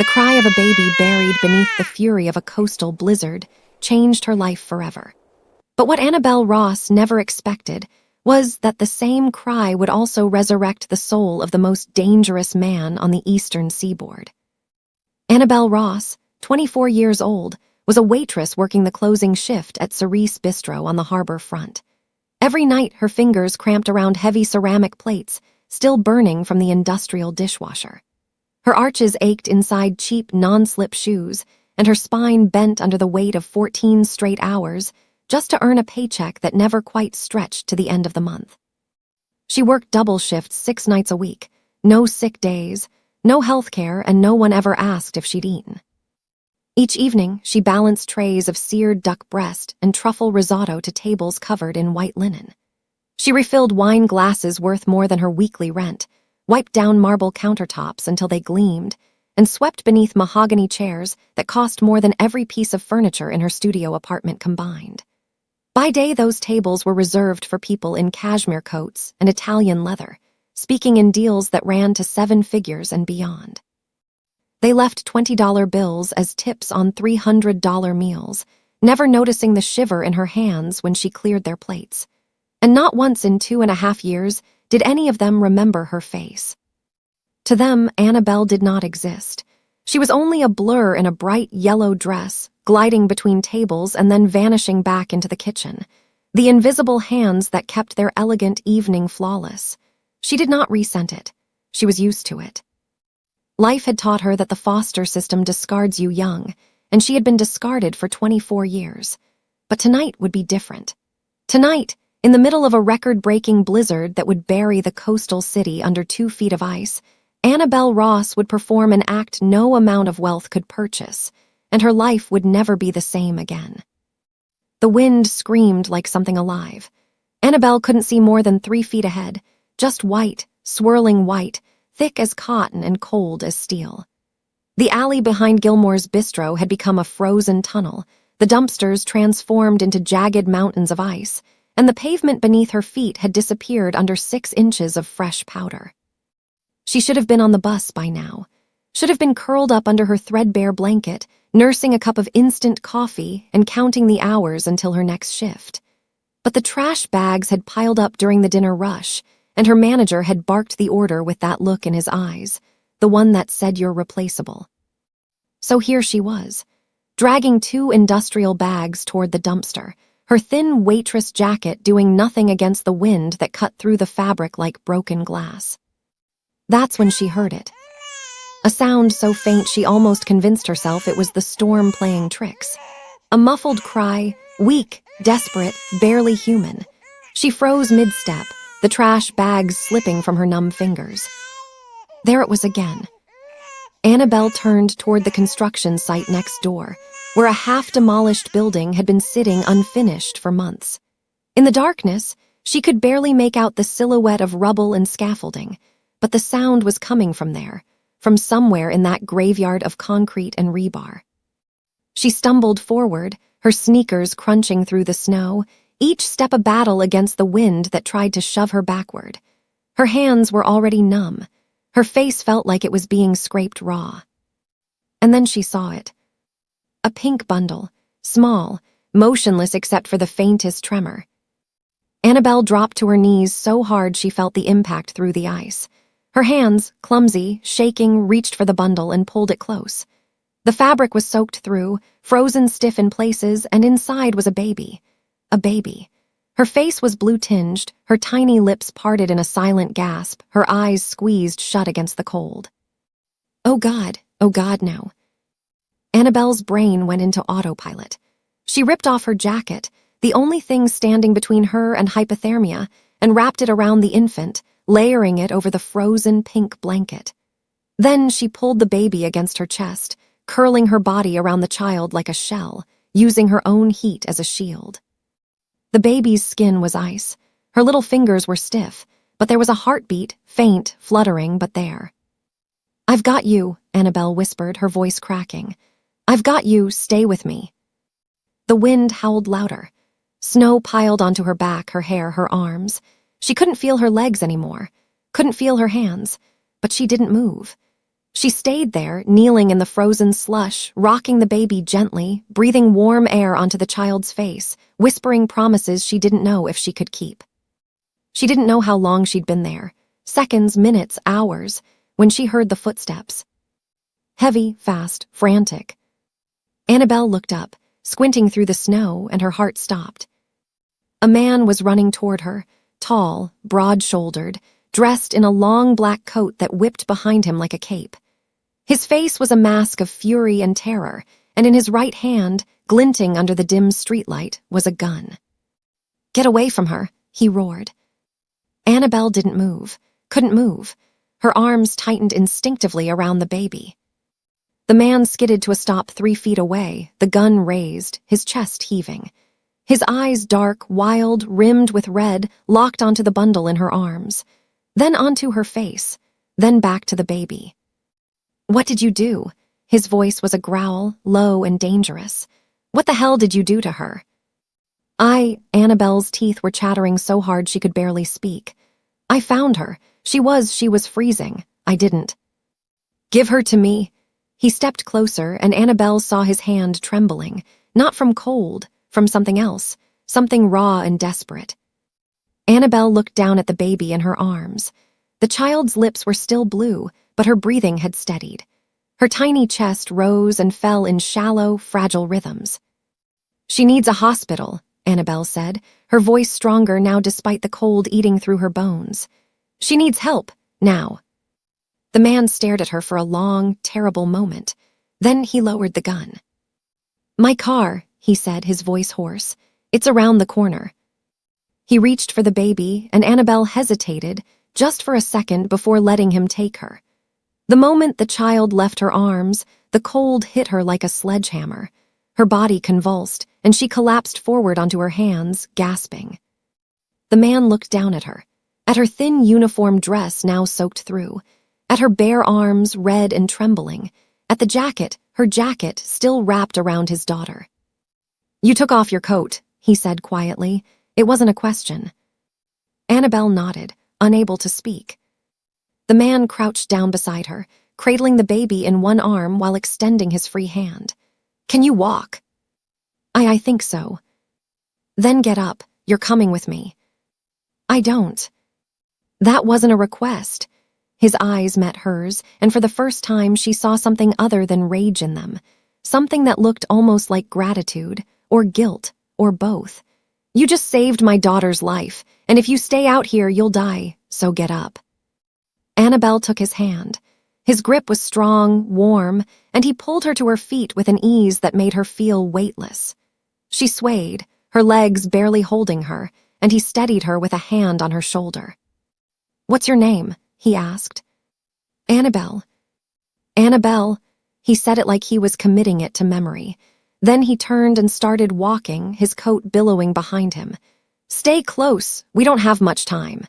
The cry of a baby buried beneath the fury of a coastal blizzard changed her life forever. But what Annabelle Ross never expected was that the same cry would also resurrect the soul of the most dangerous man on the Eastern Seaboard. Annabelle Ross, 24 years old, was a waitress working the closing shift at Cerise Bistro on the harbor front. Every night, her fingers cramped around heavy ceramic plates, still burning from the industrial dishwasher. Her arches ached inside cheap, non-slip shoes, and her spine bent under the weight of 14 straight hours just to earn a paycheck that never quite stretched to the end of the month. She worked double shifts 6 nights a week, no sick days, no health care, and no one ever asked if she'd eaten. Each evening, she balanced trays of seared duck breast and truffle risotto to tables covered in white linen. She refilled wine glasses worth more than her weekly rent, wiped down marble countertops until they gleamed, and swept beneath mahogany chairs that cost more than every piece of furniture in her studio apartment combined. By day, those tables were reserved for people in cashmere coats and Italian leather, speaking in deals that ran to 7 figures and beyond. They left $20 bills as tips on $300 meals, never noticing the shiver in her hands when she cleared their plates. And not once in 2.5 years did any of them remember her face. To them, Annabelle did not exist. She was only a blur in a bright yellow dress, gliding between tables and then vanishing back into the kitchen, the invisible hands that kept their elegant evening flawless. She did not resent it. She was used to it. Life had taught her that the foster system discards you young, and she had been discarded for 24 years. But tonight would be different. Tonight, in the middle of a record-breaking blizzard that would bury the coastal city under 2 feet of ice, Annabelle Ross would perform an act no amount of wealth could purchase, and her life would never be the same again. The wind screamed like something alive. Annabelle couldn't see more than 3 feet ahead, just white, swirling white, thick as cotton and cold as steel. The alley behind Gilmore's Bistro had become a frozen tunnel, the dumpsters transformed into jagged mountains of ice, and the pavement beneath her feet had disappeared under 6 inches of fresh powder. She should have been on the bus by now, should have been curled up under her threadbare blanket, nursing a cup of instant coffee and counting the hours until her next shift. But the trash bags had piled up during the dinner rush, and her manager had barked the order with that look in his eyes, the one that said you're replaceable. So here she was, dragging 2 industrial bags toward the dumpster, her thin waitress jacket doing nothing against the wind that cut through the fabric like broken glass. That's when she heard it. A sound so faint she almost convinced herself it was the storm playing tricks. A muffled cry, weak, desperate, barely human. She froze mid-step, the trash bags slipping from her numb fingers. There it was again. Annabelle turned toward the construction site next door, where a half-demolished building had been sitting unfinished for months. In the darkness, she could barely make out the silhouette of rubble and scaffolding, but the sound was coming from there, from somewhere in that graveyard of concrete and rebar. She stumbled forward, her sneakers crunching through the snow, each step a battle against the wind that tried to shove her backward. Her hands were already numb. Her face felt like it was being scraped raw. And then she saw it. A pink bundle, small, motionless except for the faintest tremor. Annabelle dropped to her knees so hard she felt the impact through the ice. Her hands, clumsy, shaking, reached for the bundle and pulled it close. The fabric was soaked through, frozen stiff in places, and inside was a baby. A baby. Her face was blue-tinged, her tiny lips parted in a silent gasp, her eyes squeezed shut against the cold. Oh God, no. Annabelle's brain went into autopilot. She ripped off her jacket, the only thing standing between her and hypothermia, and wrapped it around the infant, layering it over the frozen pink blanket. Then she pulled the baby against her chest, curling her body around the child like a shell, using her own heat as a shield. The baby's skin was ice. Her little fingers were stiff, but there was a heartbeat, faint, fluttering, but there. "I've got you," Annabelle whispered, her voice cracking. "I've got you, stay with me." The wind howled louder. Snow piled onto her back, her hair, her arms. She couldn't feel her legs anymore, couldn't feel her hands, but she didn't move. She stayed there, kneeling in the frozen slush, rocking the baby gently, breathing warm air onto the child's face, whispering promises she didn't know if she could keep. She didn't know how long she'd been there, seconds, minutes, hours, when she heard the footsteps. Heavy, fast, frantic. Annabelle looked up, squinting through the snow, and her heart stopped. A man was running toward her, tall, broad-shouldered, dressed in a long black coat that whipped behind him like a cape. His face was a mask of fury and terror, and in his right hand, glinting under the dim streetlight, was a gun. "Get away from her," he roared. Annabelle didn't move, couldn't move. Her arms tightened instinctively around the baby. The man skidded to a stop 3 feet away, the gun raised, his chest heaving. His eyes dark, wild, rimmed with red, locked onto the bundle in her arms. Then onto her face, then back to the baby. "What did you do?" His voice was a growl, low and dangerous. "What the hell did you do to her?" Annabelle's teeth were chattering so hard she could barely speak. "I found her. She was freezing. I didn't." "Give her to me." He stepped closer, and Annabelle saw his hand trembling, not from cold, from something else, something raw and desperate. Annabelle looked down at the baby in her arms. The child's lips were still blue, but her breathing had steadied. Her tiny chest rose and fell in shallow, fragile rhythms. "She needs a hospital," Annabelle said, her voice stronger now despite the cold eating through her bones. "She needs help, now." The man stared at her for a long, terrible moment. Then he lowered the gun. "My car," he said, his voice hoarse. "It's around the corner." He reached for the baby, and Annabelle hesitated, just for a second before letting him take her. The moment the child left her arms, the cold hit her like a sledgehammer. Her body convulsed, and she collapsed forward onto her hands, gasping. The man looked down at her thin uniform dress now soaked through, at her bare arms, red and trembling, at the jacket, her jacket still wrapped around his daughter. "You took off your coat," he said quietly. It wasn't a question. Annabelle nodded, unable to speak. The man crouched down beside her, cradling the baby in one arm while extending his free hand. "Can you walk?" I think so." "Then get up. You're coming with me." "I don't." That wasn't a request. His eyes met hers, and for the first time she saw something other than rage in them, something that looked almost like gratitude, or guilt, or both. "You just saved my daughter's life, and if you stay out here, you'll die, so get up." Annabelle took his hand. His grip was strong, warm, and he pulled her to her feet with an ease that made her feel weightless. She swayed, her legs barely holding her, and he steadied her with a hand on her shoulder. "What's your name?" he asked. "Annabelle." "Annabelle." He said it like he was committing it to memory. Then he turned and started walking, his coat billowing behind him. "Stay close, we don't have much time."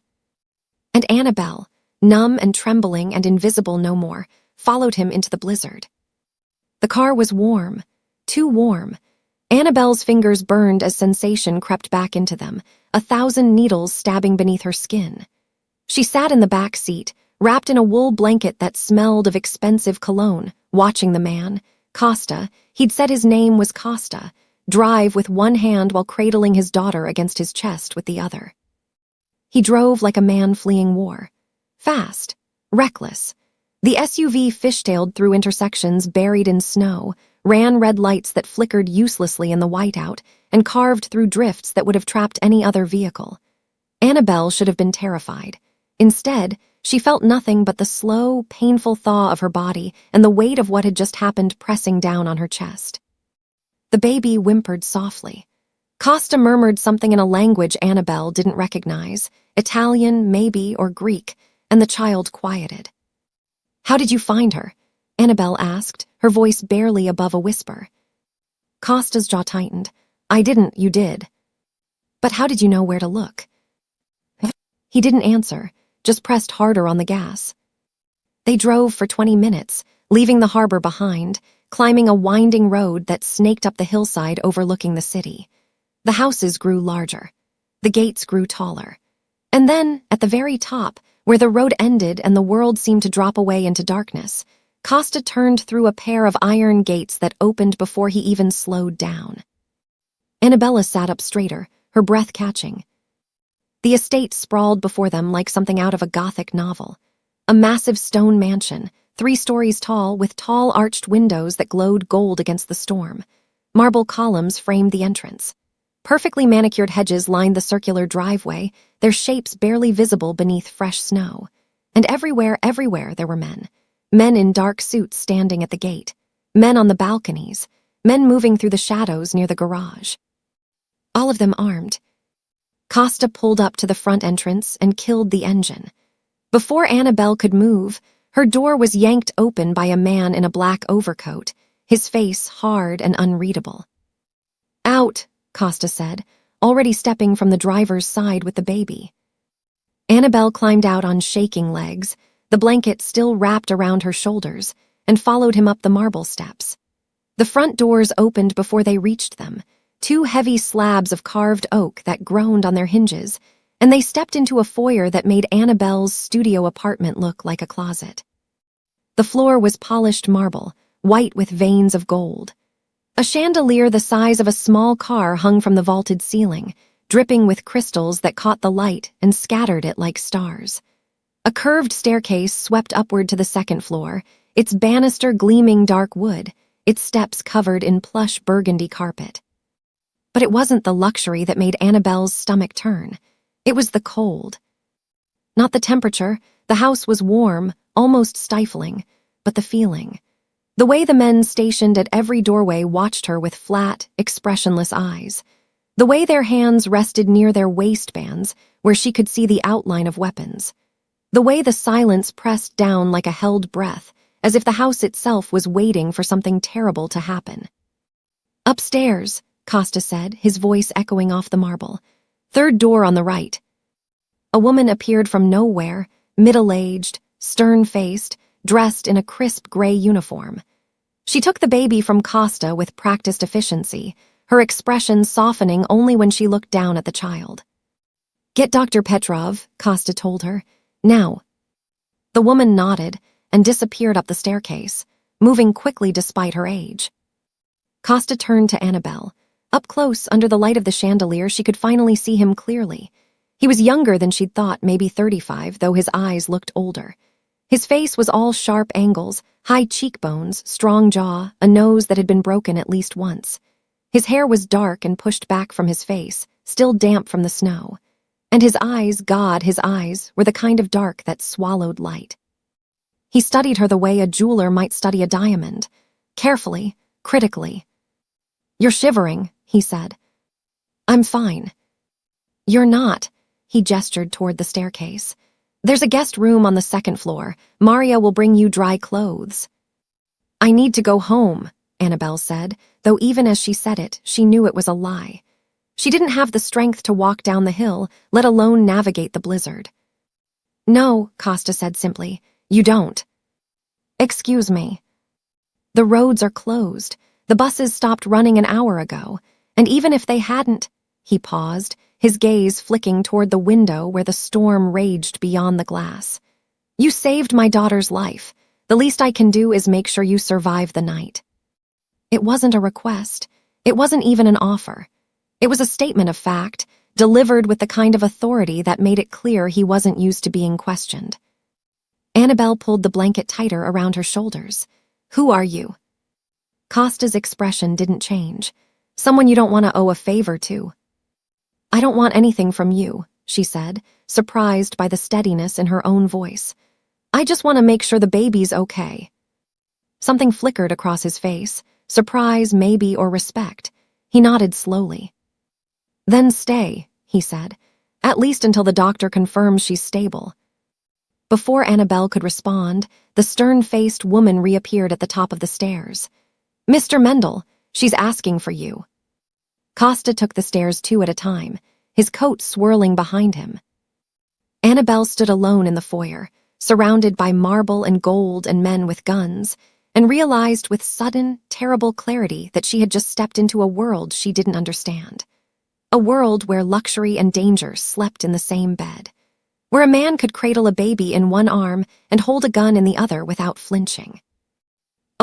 And Annabelle, numb and trembling and invisible no more, followed him into the blizzard. The car was warm, too warm. Annabelle's fingers burned as sensation crept back into them, 1,000 needles stabbing beneath her skin. She sat in the back seat, wrapped in a wool blanket that smelled of expensive cologne, watching the man, Costa, he'd said his name was Costa, drive with one hand while cradling his daughter against his chest with the other. He drove like a man fleeing war. Fast, reckless. The SUV fishtailed through intersections buried in snow, ran red lights that flickered uselessly in the whiteout, and carved through drifts that would have trapped any other vehicle. Annabelle should have been terrified. Instead, she felt nothing but the slow, painful thaw of her body and the weight of what had just happened pressing down on her chest. The baby whimpered softly. Costa murmured something in a language Annabelle didn't recognize, Italian, maybe, or Greek, and the child quieted. "How did you find her?" Annabelle asked, her voice barely above a whisper. Costa's jaw tightened. "I didn't, you did." "But how did you know where to look?" He didn't answer, just pressed harder on the gas. They drove for 20 minutes, leaving the harbor behind, climbing a winding road that snaked up the hillside overlooking the city. The houses grew larger. The gates grew taller. And then, at the very top, where the road ended and the world seemed to drop away into darkness, Costa turned through a pair of iron gates that opened before he even slowed down. Annabella sat up straighter, her breath catching. The estate sprawled before them like something out of a Gothic novel. A massive stone mansion, 3 stories tall, with tall arched windows that glowed gold against the storm. Marble columns framed the entrance. Perfectly manicured hedges lined the circular driveway, their shapes barely visible beneath fresh snow. And everywhere there were men. Men in dark suits standing at the gate. Men on the balconies. Men moving through the shadows near the garage. All of them armed. Costa pulled up to the front entrance and killed the engine. Before Annabelle could move, her door was yanked open by a man in a black overcoat, his face hard and unreadable. "Out," Costa said, already stepping from the driver's side with the baby. Annabelle climbed out on shaking legs, the blanket still wrapped around her shoulders, and followed him up the marble steps. The front doors opened before they reached them, 2 heavy slabs of carved oak that groaned on their hinges, and they stepped into a foyer that made Annabelle's studio apartment look like a closet. The floor was polished marble, white with veins of gold. A chandelier the size of a small car hung from the vaulted ceiling, dripping with crystals that caught the light and scattered it like stars. A curved staircase swept upward to the second floor, its banister gleaming dark wood, its steps covered in plush burgundy carpet. But it wasn't the luxury that made Annabelle's stomach turn. It was the cold. Not the temperature, the house was warm, almost stifling, but the feeling. The way the men stationed at every doorway watched her with flat, expressionless eyes. The way their hands rested near their waistbands, where she could see the outline of weapons. The way the silence pressed down like a held breath, as if the house itself was waiting for something terrible to happen. "Upstairs," Costa said, his voice echoing off the marble. "Third door on the right." A woman appeared from nowhere, middle-aged, stern-faced, dressed in a crisp gray uniform. She took the baby from Costa with practiced efficiency, her expression softening only when she looked down at the child. "Get Dr. Petrov," Costa told her. "Now." The woman nodded and disappeared up the staircase, moving quickly despite her age. Costa turned to Annabelle. Up close, under the light of the chandelier, she could finally see him clearly. He was younger than she'd thought, maybe 35, though his eyes looked older. His face was all sharp angles, high cheekbones, strong jaw, a nose that had been broken at least once. His hair was dark and pushed back from his face, still damp from the snow. And his eyes, God, his eyes, were the kind of dark that swallowed light. He studied her the way a jeweler might study a diamond, carefully, critically. "You're shivering," he said. "I'm fine." "You're not," he gestured toward the staircase. "There's a guest room on the second floor. Maria will bring you dry clothes." "I need to go home," Annabelle said, though even as she said it, she knew it was a lie. She didn't have the strength to walk down the hill, let alone navigate the blizzard. "No," Costa said simply, "you don't." "Excuse me." "The roads are closed. The buses stopped running an hour ago, and even if they hadn't—" He paused, his gaze flicking toward the window where the storm raged beyond the glass. "You saved my daughter's life. The least I can do is make sure you survive the night." It wasn't a request. It wasn't even an offer. It was a statement of fact, delivered with the kind of authority that made it clear he wasn't used to being questioned. Annabelle pulled the blanket tighter around her shoulders. "Who are you?" Costa's expression didn't change. "Someone you don't want to owe a favor to." "I don't want anything from you," she said, surprised by the steadiness in her own voice. "I just want to make sure the baby's okay." Something flickered across his face, surprise maybe or respect. He nodded slowly. "Then stay," he said, "at least until the doctor confirms she's stable." Before Annabelle could respond, the stern-faced woman reappeared at the top of the stairs. "Mr. Mendel, she's asking for you." Costa took the stairs 2 at a time, his coat swirling behind him. Annabelle stood alone in the foyer, surrounded by marble and gold and men with guns, and realized with sudden, terrible clarity that she had just stepped into a world she didn't understand. A world where luxury and danger slept in the same bed, where a man could cradle a baby in one arm and hold a gun in the other without flinching.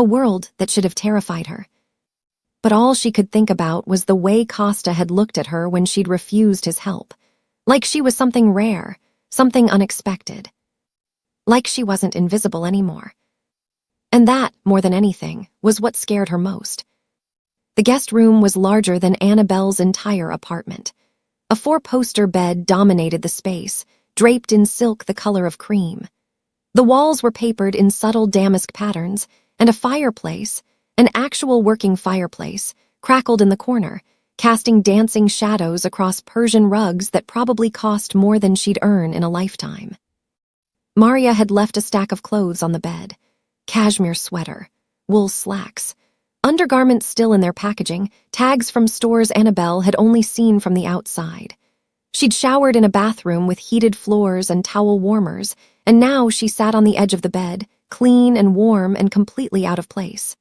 a world that should have terrified her. But all she could think about was the way Costa had looked at her when she'd refused his help. Like she was something rare, something unexpected. Like she wasn't invisible anymore. And that, more than anything, was what scared her most. The guest room was larger than Annabelle's entire apartment. A 4-poster bed dominated the space, draped in silk the color of cream. The walls were papered in subtle damask patterns, and a fireplace, an actual working fireplace, crackled in the corner, casting dancing shadows across Persian rugs that probably cost more than she'd earn in a lifetime. Maria had left a stack of clothes on the bed. Cashmere sweater, wool slacks, undergarments still in their packaging, tags from stores Annabelle had only seen from the outside. She'd showered in a bathroom with heated floors and towel warmers, and now she sat on the edge of the bed, clean and warm and completely out of place.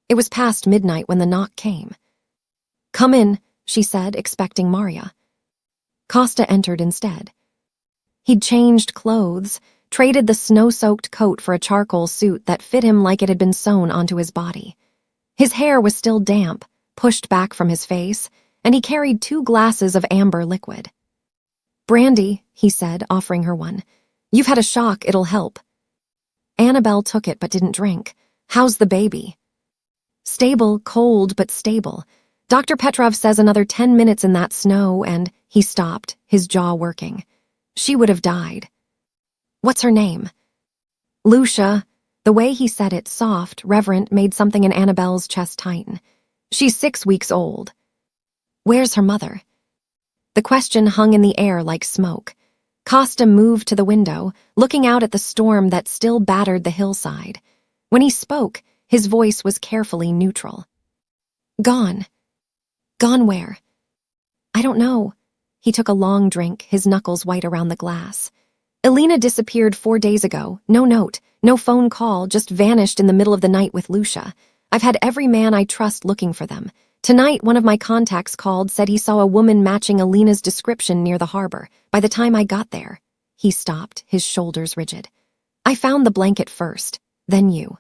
It was past midnight when the knock came. "Come in," she said, expecting Maria. Costa entered instead. He'd changed clothes, traded the snow-soaked coat for a charcoal suit that fit him like it had been sewn onto his body. His hair was still damp, pushed back from his face, and he carried 2 glasses of amber liquid. "Brandy," he said, offering her one. "You've had a shock, it'll help." Annabelle took it but didn't drink. "How's the baby?" "Stable, cold, but stable. Dr. Petrov says another 10 minutes in that snow and—" He stopped, his jaw working. "She would have died." "What's her name?" "Lucia." The way he said it, soft, reverent, made something in Annabelle's chest tighten. "She's 6 weeks old." "Where's her mother?" The question hung in the air like smoke. Costa moved to the window, looking out at the storm that still battered the hillside. When he spoke, his voice was carefully neutral. "Gone." "Gone where?" "I don't know." He took a long drink, his knuckles white around the glass. "Elena disappeared 4 days ago. No note, no phone call, just vanished in the middle of the night with Lucia. I've had every man I trust looking for them. Tonight, one of my contacts called, said he saw a woman matching Elena's description near the harbor. By the time I got there..." He stopped, his shoulders rigid. "I found the blanket first, then you."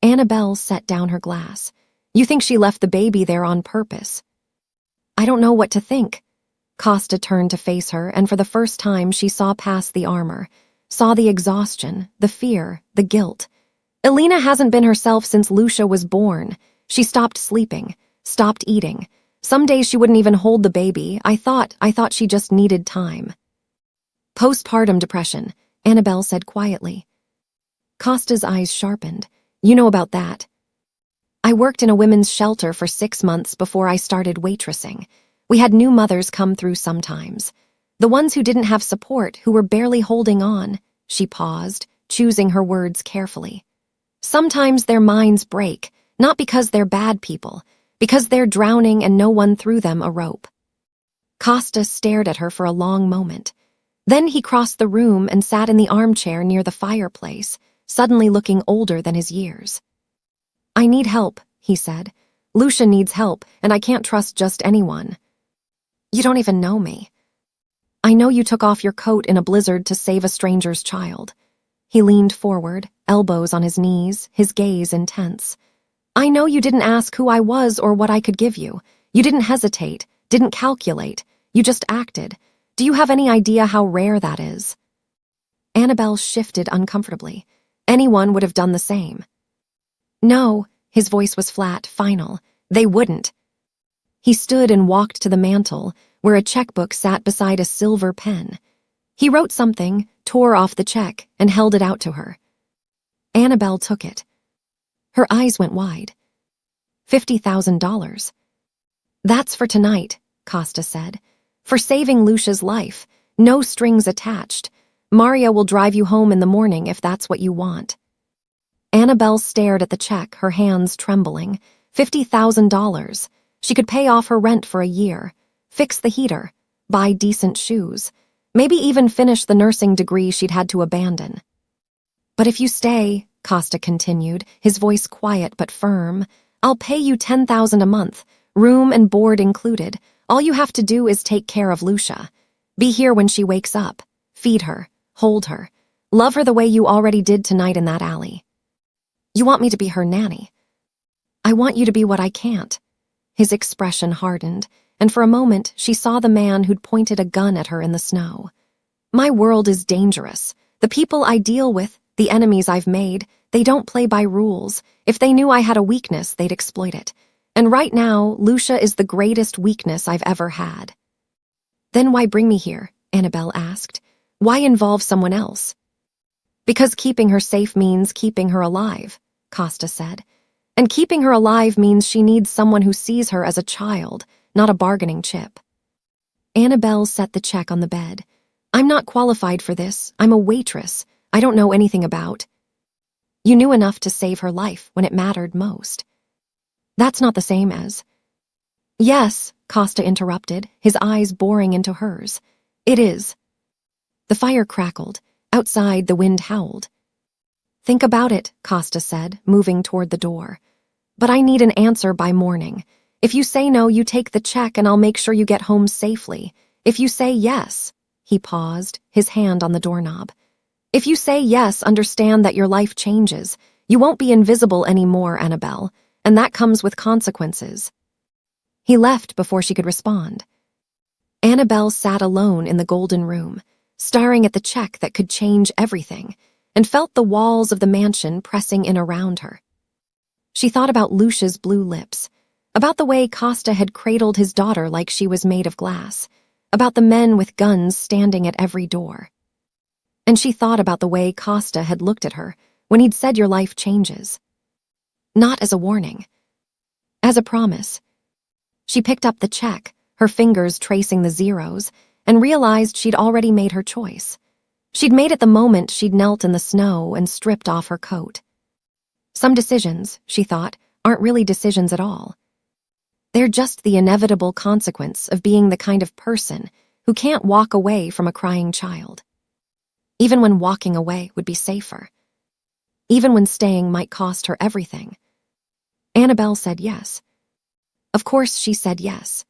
Annabelle set down her glass. "You think she left the baby there on purpose?" "I don't know what to think." Costa turned to face her, and for the first time she saw past the armor, saw the exhaustion, the fear, the guilt. Elena hasn't been herself since Lucia was born. She stopped sleeping, stopped eating. Some days she wouldn't even hold the baby. I thought she just needed time. "Postpartum depression," Annabelle said quietly. Costa's eyes sharpened. "You know about that." "I worked in a women's shelter for 6 months before I started waitressing. We had new mothers come through sometimes. The ones who didn't have support, who were barely holding on." She paused, choosing her words carefully. "Sometimes their minds break, not because they're bad people, because they're drowning and no one threw them a rope." Costa stared at her for a long moment. Then he crossed the room and sat in the armchair near the fireplace, suddenly looking older than his years. "I need help," he said. "Lucia needs help, and I can't trust just anyone." "You don't even know me." "I know you took off your coat in a blizzard to save a stranger's child." He leaned forward, elbows on his knees, his gaze intense. "I know you didn't ask who I was or what I could give you. You didn't hesitate, didn't calculate. You just acted. Do you have any idea how rare that is?" Annabelle shifted uncomfortably. Anyone would have done the same. "No," his voice was flat, final. "They wouldn't." He stood and walked to the mantel, where a checkbook sat beside a silver pen. He wrote something, tore off the check, and held it out to her. Annabelle took it. Her eyes went wide. $50,000. "That's for tonight," Costa said. "For saving Lucia's life. No strings attached. Maria will drive you home in the morning if that's what you want." Annabelle stared at the check, her hands trembling. $50,000. She could pay off her rent for a year, fix the heater, buy decent shoes, maybe even finish the nursing degree she'd had to abandon. "But if you stay," Costa continued, his voice quiet but firm, "I'll pay you $10,000 a month, room and board included. All you have to do is take care of Lucia. Be here when she wakes up. Feed her, hold her, love her the way you already did tonight in that alley." You want me to be her nanny. I want you to be what I can't. His expression hardened, and for a moment she saw the man who'd pointed a gun at her in the snow. My world is dangerous. The people I deal with, the enemies I've made, they don't play by rules. If they knew I had a weakness, they'd exploit it. And right now, Lucia is the greatest weakness I've ever had. Then why bring me here? Annabelle asked. Why involve someone else? Because keeping her safe means keeping her alive, Costa said. And keeping her alive means she needs someone who sees her as a child, not a bargaining chip. Annabelle set the check on the bed. I'm not qualified for this. I'm a waitress. I don't know anything about. You knew enough to save her life when it mattered most. That's not the same as. Yes, Costa interrupted, his eyes boring into hers. It is. The fire crackled. Outside, the wind howled. Think about it, Costa said, moving toward the door. But I need an answer by morning. If you say no, you take the check and I'll make sure you get home safely. If you say yes, he paused, his hand on the doorknob. If you say yes, understand that your life changes. You won't be invisible anymore, Annabelle, and that comes with consequences. He left before she could respond. Annabelle sat alone in the golden room, staring at the check that could change everything, and felt the walls of the mansion pressing in around her. She thought about Lucia's blue lips, about the way Costa had cradled his daughter like she was made of glass, about the men with guns standing at every door. And she thought about the way Costa had looked at her when he'd said your life changes. Not as a warning, as a promise. She picked up the check, her fingers tracing the zeros, and realized she'd already made her choice. She'd made it the moment she'd knelt in the snow and stripped off her coat. Some decisions, she thought, aren't really decisions at all. They're just the inevitable consequence of being the kind of person who can't walk away from a crying child. Even when walking away would be safer. Even when staying might cost her everything. Annabelle said yes. Of course she said yes.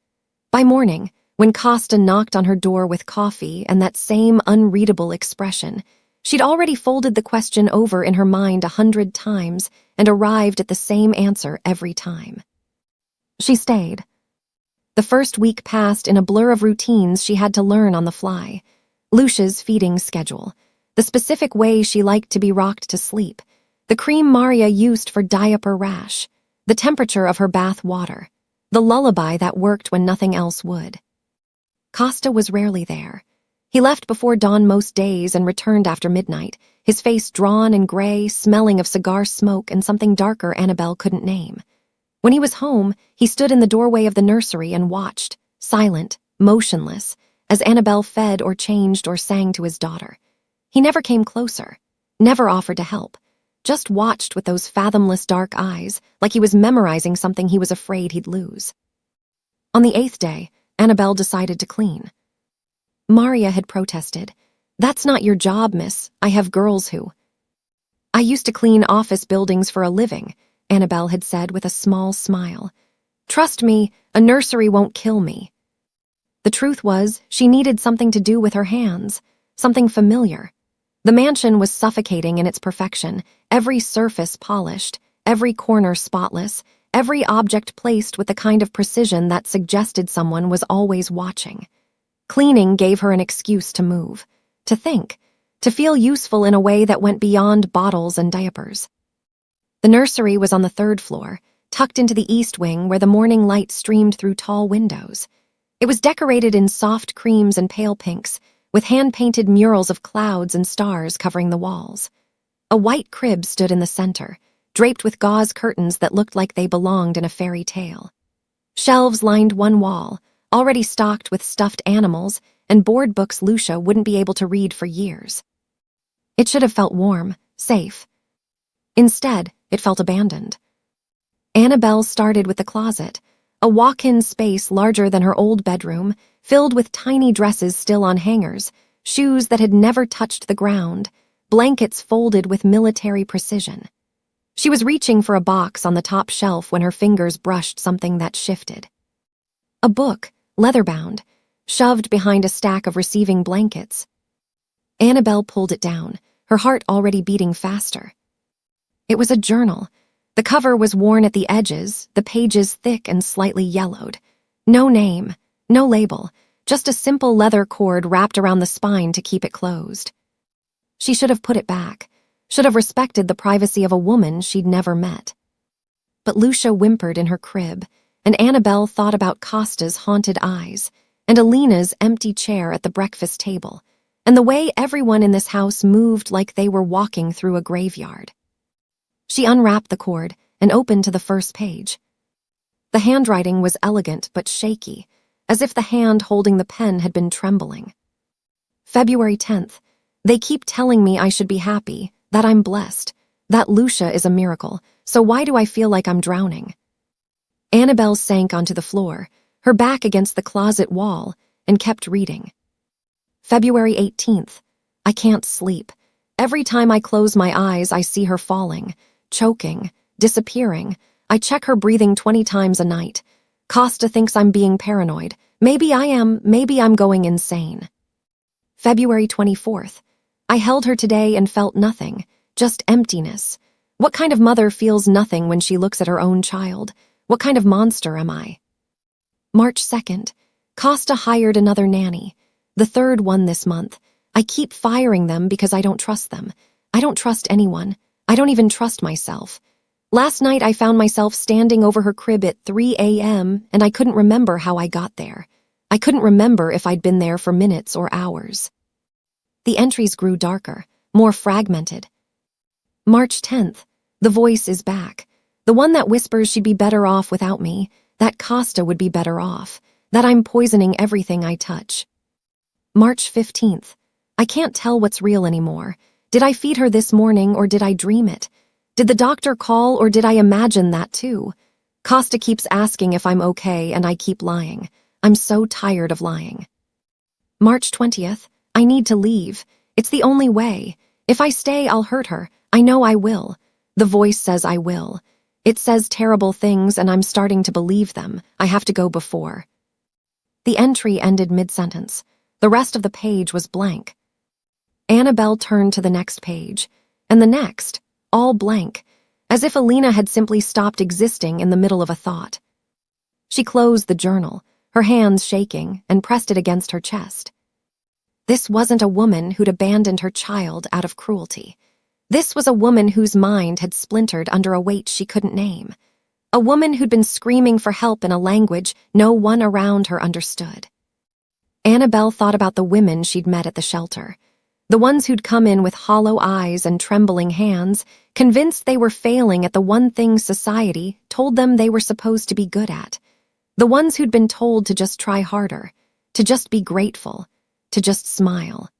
By morning, when Costa knocked on her door with coffee and that same unreadable expression, she'd already folded the question over in her mind 100 times and arrived at the same answer every time. She stayed. The first week passed in a blur of routines she had to learn on the fly. Lucia's feeding schedule, the specific way she liked to be rocked to sleep, the cream Maria used for diaper rash, the temperature of her bath water, the lullaby that worked when nothing else would. Costa was rarely there. He left before dawn most days and returned after midnight, his face drawn and gray, smelling of cigar smoke and something darker Annabelle couldn't name. When he was home, he stood in the doorway of the nursery and watched, silent, motionless, as Annabelle fed or changed or sang to his daughter. He never came closer, never offered to help, just watched with those fathomless dark eyes, like he was memorizing something he was afraid he'd lose. On the 8th day, Annabelle decided to clean. Maria had protested. That's not your job, miss. I have girls who. I used to clean office buildings for a living, Annabelle had said with a small smile. Trust me, a nursery won't kill me. The truth was, she needed something to do with her hands, something familiar. The mansion was suffocating in its perfection, every surface polished, every corner spotless, every object placed with the kind of precision that suggested someone was always watching. Cleaning gave her an excuse to move, to think, to feel useful in a way that went beyond bottles and diapers. The nursery was on the 3rd floor, tucked into the east wing where the morning light streamed through tall windows. It was decorated in soft creams and pale pinks, with hand-painted murals of clouds and stars covering the walls. A white crib stood in the center, draped with gauze curtains that looked like they belonged in a fairy tale. Shelves lined one wall, already stocked with stuffed animals and board books Lucia wouldn't be able to read for years. It should have felt warm, safe. Instead, it felt abandoned. Annabelle started with the closet, a walk-in space larger than her old bedroom, filled with tiny dresses still on hangers, shoes that had never touched the ground, blankets folded with military precision. She was reaching for a box on the top shelf when her fingers brushed something that shifted. A book, leather-bound, shoved behind a stack of receiving blankets. Annabelle pulled it down, her heart already beating faster. It was a journal. The cover was worn at the edges, the pages thick and slightly yellowed. No name, no label, just a simple leather cord wrapped around the spine to keep it closed. She should have put it back, should have respected the privacy of a woman she'd never met. But Lucia whimpered in her crib, and Annabelle thought about Costa's haunted eyes, and Alina's empty chair at the breakfast table, and the way everyone in this house moved like they were walking through a graveyard. She unwrapped the cord and opened to the first page. The handwriting was elegant but shaky, as if the hand holding the pen had been trembling. February 10th. They keep telling me I should be happy, that I'm blessed, that Lucia is a miracle, so why do I feel like I'm drowning? Annabelle sank onto the floor, her back against the closet wall, and kept reading. February 18th. I can't sleep. Every time I close my eyes, I see her falling, choking, disappearing. I check her breathing 20 times a night. Costa thinks I'm being paranoid. Maybe I am, maybe I'm going insane. February 24th. I held her today and felt nothing, just emptiness. What kind of mother feels nothing when she looks at her own child? What kind of monster am I? March 2nd. Costa hired another nanny, the third one this month. I keep firing them because I don't trust them. I don't trust anyone. I don't even trust myself. Last night I found myself standing over her crib at 3 a.m. and I couldn't remember how I got there. I couldn't remember if I'd been there for minutes or hours. The entries grew darker, more fragmented. March 10th. The voice is back. The one that whispers she'd be better off without me, that Costa would be better off, that I'm poisoning everything I touch. March 15th. I can't tell what's real anymore. Did I feed her this morning or did I dream it? Did the doctor call or did I imagine that too? Costa keeps asking if I'm okay and I keep lying. I'm so tired of lying. March 20th. I need to leave. It's the only way. If I stay, I'll hurt her. I know I will. The voice says I will. It says terrible things and I'm starting to believe them. I have to go before. The entry ended mid-sentence. The rest of the page was blank. Annabelle turned to the next page, and the next, all blank, as if Alina had simply stopped existing in the middle of a thought. She closed the journal, her hands shaking, and pressed it against her chest. This wasn't a woman who'd abandoned her child out of cruelty. This was a woman whose mind had splintered under a weight she couldn't name. A woman who'd been screaming for help in a language no one around her understood. Annabelle thought about the women she'd met at the shelter. The ones who'd come in with hollow eyes and trembling hands, convinced they were failing at the one thing society told them they were supposed to be good at. The ones who'd been told to just try harder, to just be grateful, to just smile.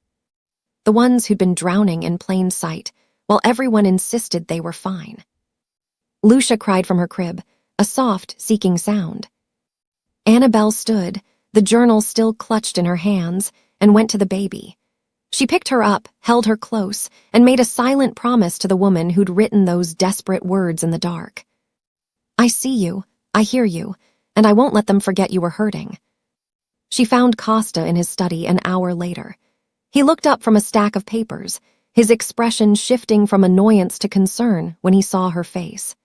The ones who'd been drowning in plain sight, while everyone insisted they were fine. Lucia cried from her crib, a soft, seeking sound. Annabelle stood, the journal still clutched in her hands, and went to the baby. She picked her up, held her close, and made a silent promise to the woman who'd written those desperate words in the dark. I see you, I hear you, and I won't let them forget you were hurting. She found Costa in his study an hour later. He looked up from a stack of papers, his expression shifting from annoyance to concern when he saw her face.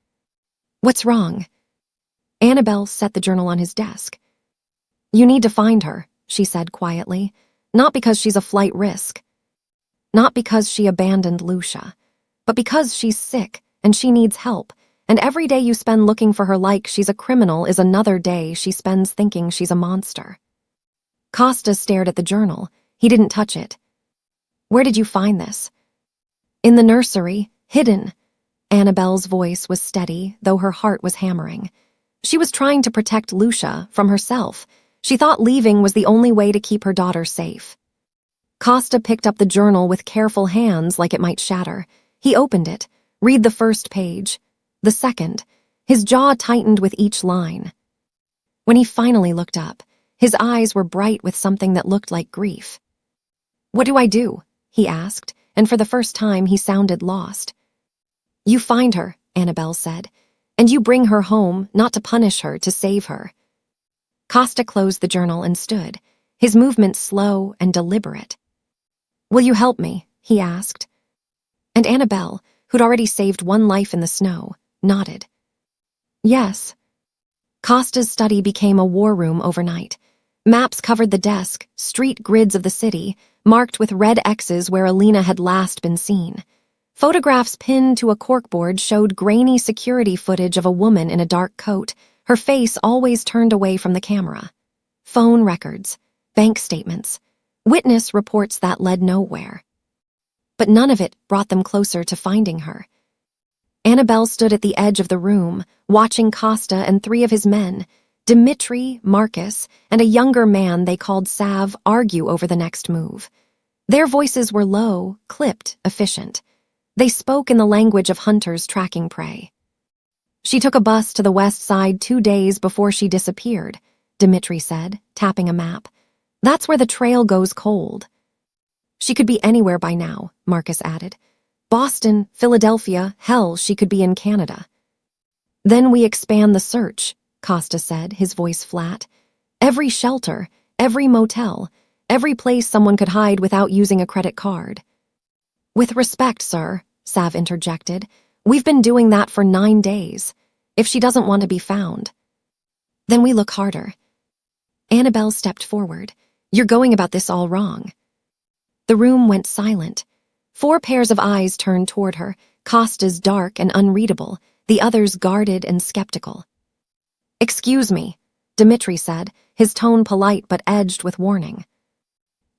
What's wrong? Annabelle set the journal on his desk. You need to find her, she said quietly. Not because she's a flight risk. Not because she abandoned Lucia. But because she's sick and she needs help, and every day you spend looking for her like she's a criminal is another day she spends thinking she's a monster. Costa stared at the journal. He didn't touch it. Where did you find this? In the nursery, hidden. Annabelle's voice was steady, though her heart was hammering. She was trying to protect Lucia from herself. She thought leaving was the only way to keep her daughter safe. Costa picked up the journal with careful hands like it might shatter. He opened it, read the first page, the second. His jaw tightened with each line. When he finally looked up, his eyes were bright with something that looked like grief. What do I do? He asked, and for the first time he sounded lost. You find her, Annabelle said, and you bring her home, not to punish her, to save her. Costa closed the journal and stood, his movements slow and deliberate. Will you help me? He asked. And Annabelle, who'd already saved one life in the snow, nodded. Yes. Costa's study became a war room overnight. Maps covered the desk, street grids of the city, marked with red X's where Alina had last been seen. Photographs pinned to a corkboard showed grainy security footage of a woman in a dark coat, her face always turned away from the camera. Phone records, bank statements, witness reports that led nowhere. But none of it brought them closer to finding her. Annabelle stood at the edge of the room, watching Costa and 3 of his men, Dimitri, Marcus, and a younger man they called Sav, argue over the next move. Their voices were low, clipped, efficient. They spoke in the language of hunters tracking prey. She took a bus to the west side 2 days before she disappeared, Dimitri said, tapping a map. That's where the trail goes cold. She could be anywhere by now, Marcus added. Boston, Philadelphia, hell, she could be in Canada. Then we expand the search, Costa said, his voice flat. Every shelter, every motel, every place someone could hide without using a credit card. With respect, sir, Sav interjected, we've been doing that for 9 days. If she doesn't want to be found. Then we look harder. Annabelle stepped forward. You're going about this all wrong. The room went silent. 4 pairs of eyes turned toward her, Costa's dark and unreadable, the others guarded and skeptical. Excuse me, Dimitri said, his tone polite but edged with warning.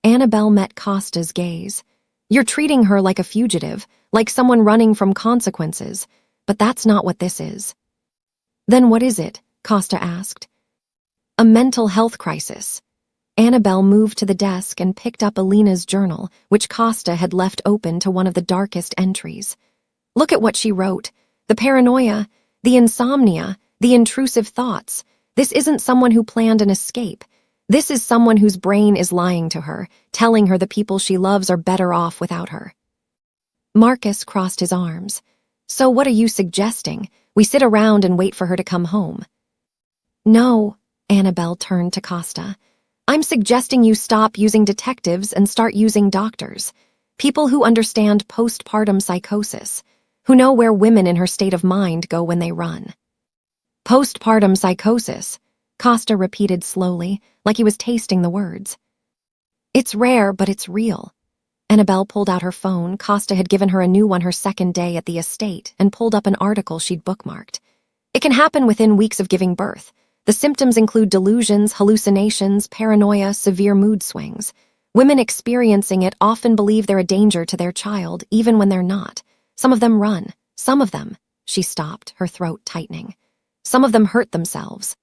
Annabelle met Costa's gaze. You're treating her like a fugitive, like someone running from consequences, but that's not what this is. Then what is it? Costa asked. A mental health crisis. Annabelle moved to the desk and picked up Alina's journal, which Costa had left open to one of the darkest entries. Look at what she wrote. The paranoia, the insomnia, the intrusive thoughts. This isn't someone who planned an escape. This is someone whose brain is lying to her, telling her the people she loves are better off without her. Marcus crossed his arms. So what are you suggesting? We sit around and wait for her to come home. No, Annabelle turned to Costa. I'm suggesting you stop using detectives and start using doctors. People who understand postpartum psychosis, who know where women in her state of mind go when they run. Postpartum psychosis, Costa repeated slowly, like he was tasting the words. It's rare, but it's real. Annabelle pulled out her phone. Costa had given her a new one her second day at the estate and pulled up an article she'd bookmarked. It can happen within weeks of giving birth. The symptoms include delusions, hallucinations, paranoia, severe mood swings. Women experiencing it often believe they're a danger to their child, even when they're not. Some of them run. Some of them, she stopped, her throat tightening. Some of them hurt themselves.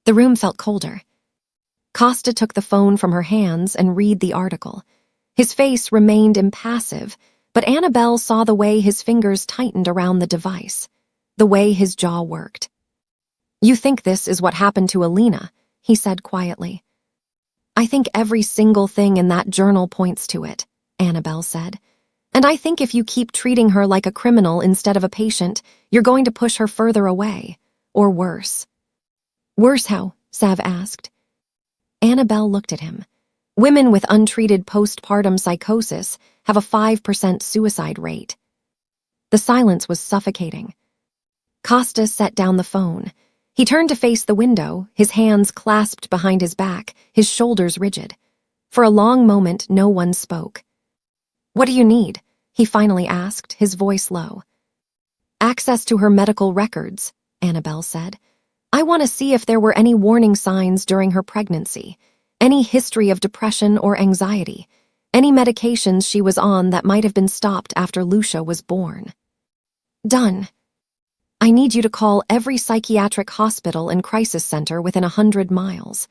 The room felt colder. Costa took the phone from her hands and read the article. His face remained impassive, but Annabelle saw the way his fingers tightened around the device, the way his jaw worked. You think this is what happened to Alina, he said quietly. I think every single thing in that journal points to it, Annabelle said. And I think if you keep treating her like a criminal instead of a patient, you're going to push her further away, or worse. Worse how? Sav asked. Annabelle looked at him. Women with untreated postpartum psychosis have a 5% suicide rate. The silence was suffocating. Costa set down the phone. He turned to face the window, his hands clasped behind his back, his shoulders rigid. For a long moment, no one spoke. What do you need? He finally asked, his voice low. Access to her medical records, Annabelle said. I want to see if there were any warning signs during her pregnancy, any history of depression or anxiety, any medications she was on that might have been stopped after Lucia was born. Done. I need you to call every psychiatric hospital and crisis center within 100 miles.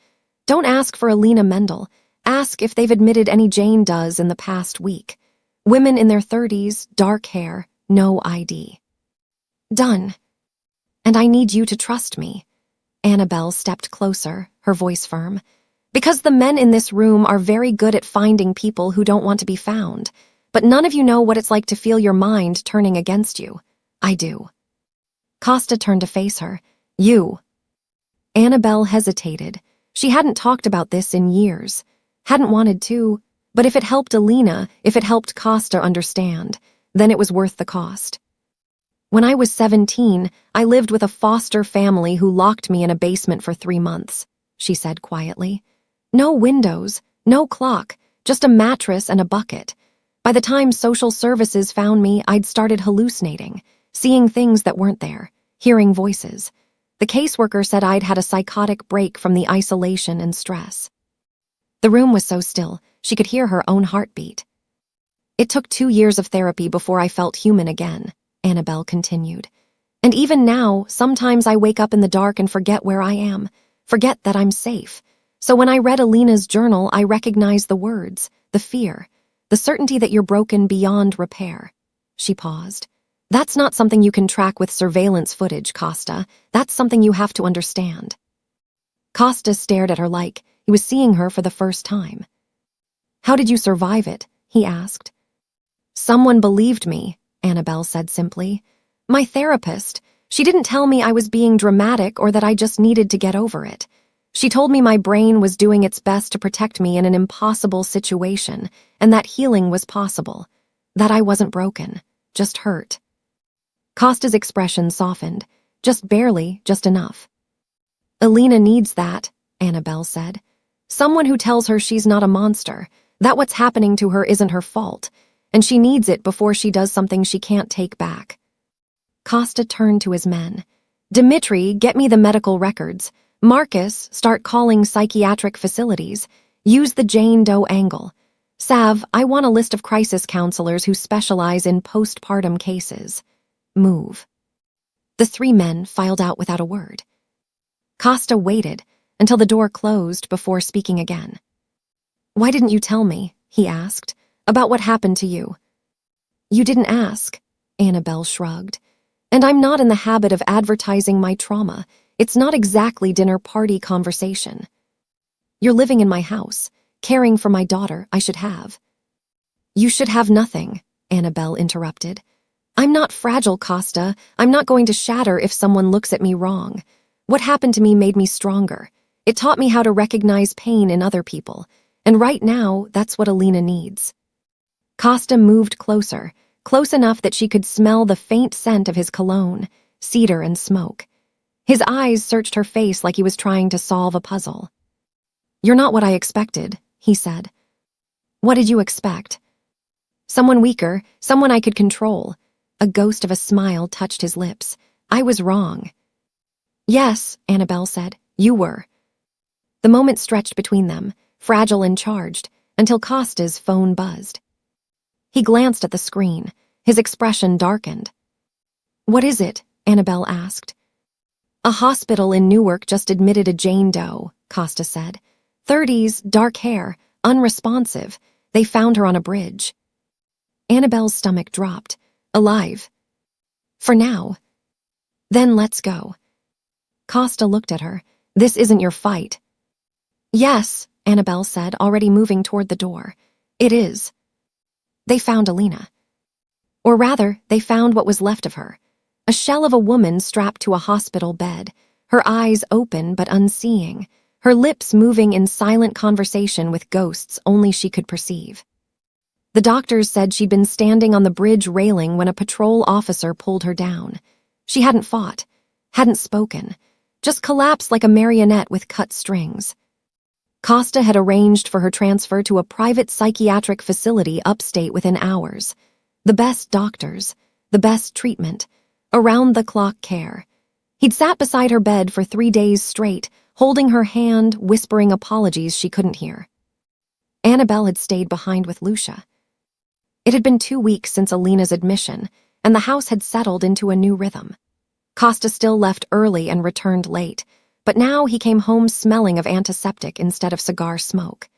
Don't ask for Alina Mendel. Ask if they've admitted any Jane Does in the past week. Women in their 30s, dark hair, no ID. Done. And I need you to trust me. Annabelle stepped closer, her voice firm. Because the men in this room are very good at finding people who don't want to be found, but none of you know what it's like to feel your mind turning against you. I do. Costa turned to face her. You. Annabelle hesitated. She hadn't talked about this in years. Hadn't wanted to, but if it helped Alina, if it helped Costa understand, then it was worth the cost. When I was 17, I lived with a foster family who locked me in a basement for 3 months, she said quietly. No windows, no clock, just a mattress and a bucket. By the time social services found me, I'd started hallucinating, seeing things that weren't there, hearing voices. The caseworker said I'd had a psychotic break from the isolation and stress. The room was so still, she could hear her own heartbeat. It took 2 years of therapy before I felt human again, Annabelle continued. And even now, sometimes I wake up in the dark and forget where I am, forget that I'm safe. So when I read Alina's journal, I recognized the words, the fear, the certainty that you're broken beyond repair. She paused. That's not something you can track with surveillance footage, Costa. That's something you have to understand. Costa stared at her like he was seeing her for the first time. How did you survive it? He asked. Someone believed me, Annabelle said simply. My therapist. She didn't tell me I was being dramatic or that I just needed to get over it. She told me my brain was doing its best to protect me in an impossible situation, and that healing was possible. That I wasn't broken, just hurt. Costa's expression softened. Just barely, just enough. Alina needs that, Annabelle said. Someone who tells her she's not a monster, that what's happening to her isn't her fault, and she needs it before she does something she can't take back. Costa turned to his men. Dimitri, get me the medical records. Marcus, start calling psychiatric facilities. Use the Jane Doe angle. Sav, I want a list of crisis counselors who specialize in postpartum cases. Move. The 3 men filed out without a word. Costa waited until the door closed before speaking again. Why didn't you tell me, he asked, about what happened to you? You didn't ask, Annabelle shrugged. And I'm not in the habit of advertising my trauma. It's not exactly dinner party conversation. You're living in my house, caring for my daughter. I should have. You should have nothing, Annabelle interrupted. I'm not fragile, Costa. I'm not going to shatter if someone looks at me wrong. What happened to me made me stronger. It taught me how to recognize pain in other people. And right now, that's what Alina needs. Costa moved closer, close enough that she could smell the faint scent of his cologne, cedar and smoke. His eyes searched her face like he was trying to solve a puzzle. You're not what I expected, he said. What did you expect? Someone weaker, someone I could control. A ghost of a smile touched his lips. I was wrong. Yes, Annabelle said, you were. The moment stretched between them, fragile and charged, until Costa's phone buzzed. He glanced at the screen. His expression darkened. What is it? Annabelle asked. A hospital in Newark just admitted a Jane Doe, Costa said. 30s, dark hair, unresponsive. They found her on a bridge. Annabelle's stomach dropped. Alive. For now. Then let's go. Costa looked at her. This isn't your fight. Yes, Annabelle said, already moving toward the door. It is. They found Alina. Or rather, they found what was left of her. A shell of a woman strapped to a hospital bed, her eyes open but unseeing, her lips moving in silent conversation with ghosts only she could perceive. The doctors said she'd been standing on the bridge railing when a patrol officer pulled her down. She hadn't fought, hadn't spoken, just collapsed like a marionette with cut strings. Costa had arranged for her transfer to a private psychiatric facility upstate within hours. The best doctors, the best treatment, around-the-clock care. He'd sat beside her bed for 3 days straight, holding her hand, whispering apologies she couldn't hear. Annabelle had stayed behind with Lucia. It had been 2 weeks since Alina's admission, and the house had settled into a new rhythm. Costa still left early and returned late, but now he came home smelling of antiseptic instead of cigar smoke.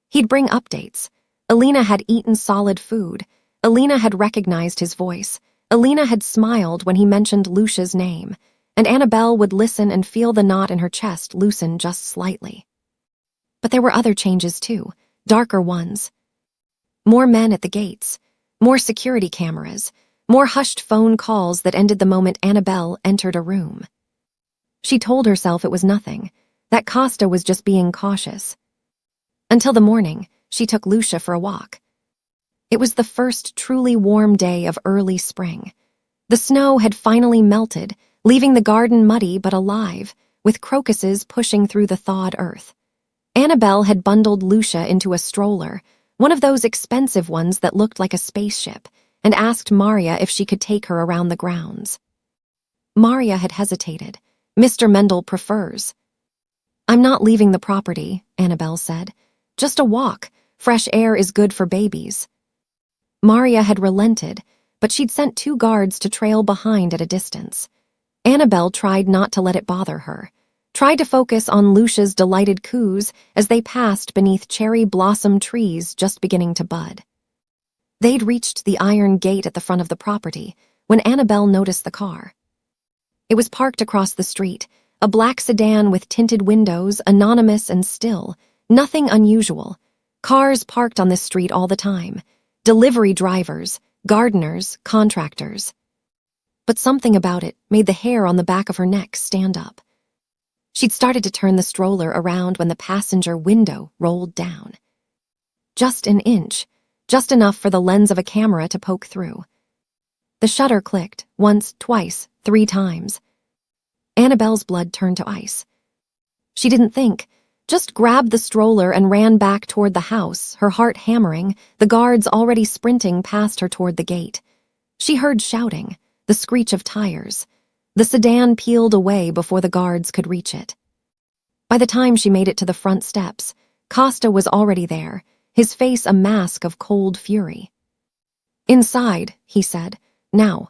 He'd bring updates. Alina had eaten solid food. Alina had recognized his voice. Alina had smiled when he mentioned Lucia's name, and Annabelle would listen and feel the knot in her chest loosen just slightly. But there were other changes too, darker ones. More men at the gates, more security cameras, more hushed phone calls that ended the moment Annabelle entered a room. She told herself it was nothing, that Costa was just being cautious. Until the morning, she took Lucia for a walk. It was the first truly warm day of early spring. The snow had finally melted, leaving the garden muddy but alive, with crocuses pushing through the thawed earth. Annabelle had bundled Lucia into a stroller, one of those expensive ones that looked like a spaceship, and asked Maria if she could take her around the grounds. Maria had hesitated. Mr. Mendel prefers. "I'm not leaving the property," Annabelle said. "Just a walk. Fresh air is good for babies." Maria had relented, but she'd sent 2 guards to trail behind at a distance. Annabelle tried not to let it bother her, tried to focus on Lucia's delighted coos as they passed beneath cherry blossom trees just beginning to bud. They'd reached the iron gate at the front of the property when Annabelle noticed the car. It was parked across the street, a black sedan with tinted windows, anonymous and still, nothing unusual. Cars parked on this street all the time. Delivery drivers, gardeners, contractors. But something about it made the hair on the back of her neck stand up. She'd started to turn the stroller around when the passenger window rolled down. Just an inch, just enough for the lens of a camera to poke through. The shutter clicked, once, twice, 3 times. Annabelle's blood turned to ice. She didn't think, just grabbed the stroller and ran back toward the house, her heart hammering, the guards already sprinting past her toward the gate. She heard shouting, the screech of tires. The sedan peeled away before the guards could reach it. By the time she made it to the front steps, Costa was already there, his face a mask of cold fury. "Inside," he said. "Now."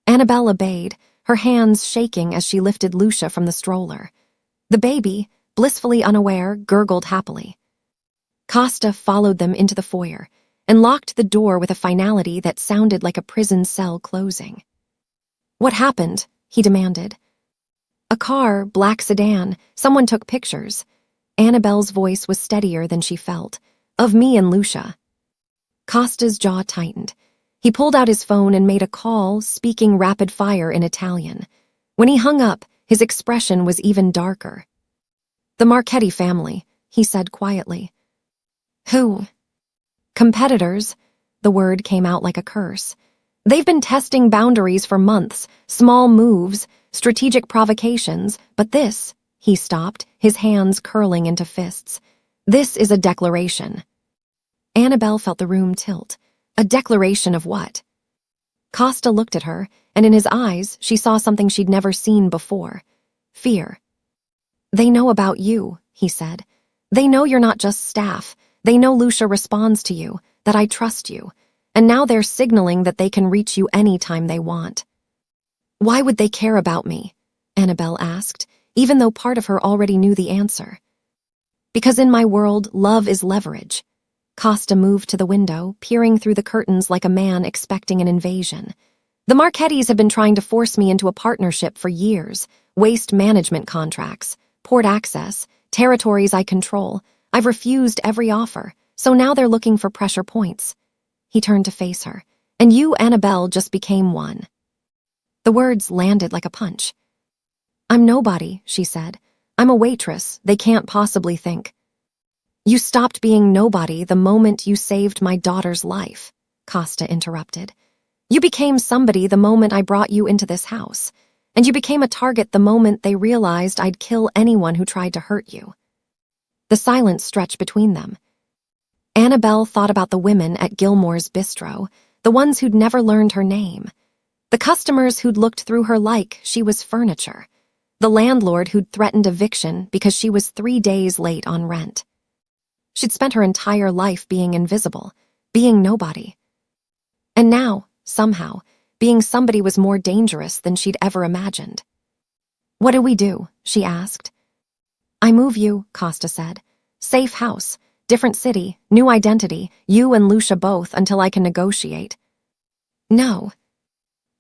Annabelle obeyed, her hands shaking as she lifted Lucia from the stroller. The baby, blissfully unaware, gurgled happily. Costa followed them into the foyer and locked the door with a finality that sounded like a prison cell closing. "What happened?" he demanded. "A car, black sedan. Someone took pictures." Annabelle's voice was steadier than she felt. "Of me and Lucia." Costa's jaw tightened. He pulled out his phone and made a call, speaking rapid fire in Italian. When he hung up, his expression was even darker. "The Marchetti family," he said quietly. "Who?" "Competitors." The word came out like a curse. "They've been testing boundaries for months, small moves, strategic provocations, but this," he stopped, his hands curling into fists. "This is a declaration." Annabelle felt the room tilt. A declaration of what? Costa looked at her, and in his eyes she saw something she'd never seen before. Fear. "They know about you," he said. "They know you're not just staff. They know Lucia responds to you, that I trust you. And now they're signaling that they can reach you any time they want." "Why would they care about me?" Annabelle asked, even though part of her already knew the answer. "Because in my world, love is leverage." Costa moved to the window, peering through the curtains like a man expecting an invasion. "The Marchettis have been trying to force me into a partnership for years. Waste management contracts, port access, territories I control. I've refused every offer, so now they're looking for pressure points." He turned to face her. "And you, Annabelle, just became one." The words landed like a punch. "I'm nobody," she said. "I'm a waitress. They can't possibly think." "You stopped being nobody the moment you saved my daughter's life," Costa interrupted. "You became somebody the moment I brought you into this house, and you became a target the moment they realized I'd kill anyone who tried to hurt you." The silence stretched between them. Annabelle thought about the women at Gilmore's Bistro, the ones who'd never learned her name, the customers who'd looked through her like she was furniture, the landlord who'd threatened eviction because she was 3 days late on rent. She'd spent her entire life being invisible, being nobody. And now, somehow, being somebody was more dangerous than she'd ever imagined. "What do we do?" she asked. "I move you," Costa said. "Safe house, different city, new identity, you and Lucia both until I can negotiate." "No."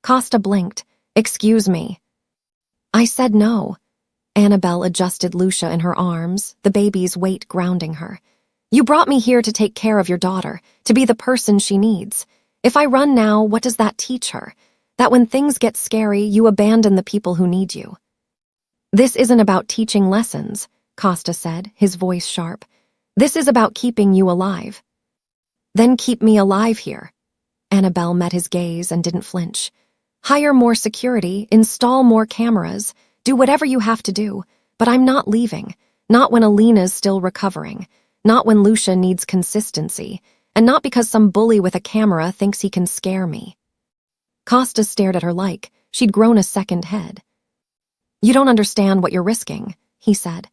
Costa blinked. "Excuse me." "I said no." Annabelle adjusted Lucia in her arms, the baby's weight grounding her. "You brought me here to take care of your daughter, to be the person she needs. If I run now, what does that teach her? That when things get scary, you abandon the people who need you." "This isn't about teaching lessons," Costa said, his voice sharp. "This is about keeping you alive." Then keep me alive here. Annabelle met his gaze and didn't flinch. Hire more security, install more cameras, do whatever you have to do, but I'm not leaving. Not when Alina's still recovering. Not when Lucia needs consistency. And not because some bully with a camera thinks he can scare me. Costa stared at her like she'd grown a second head. You don't understand what you're risking, he said.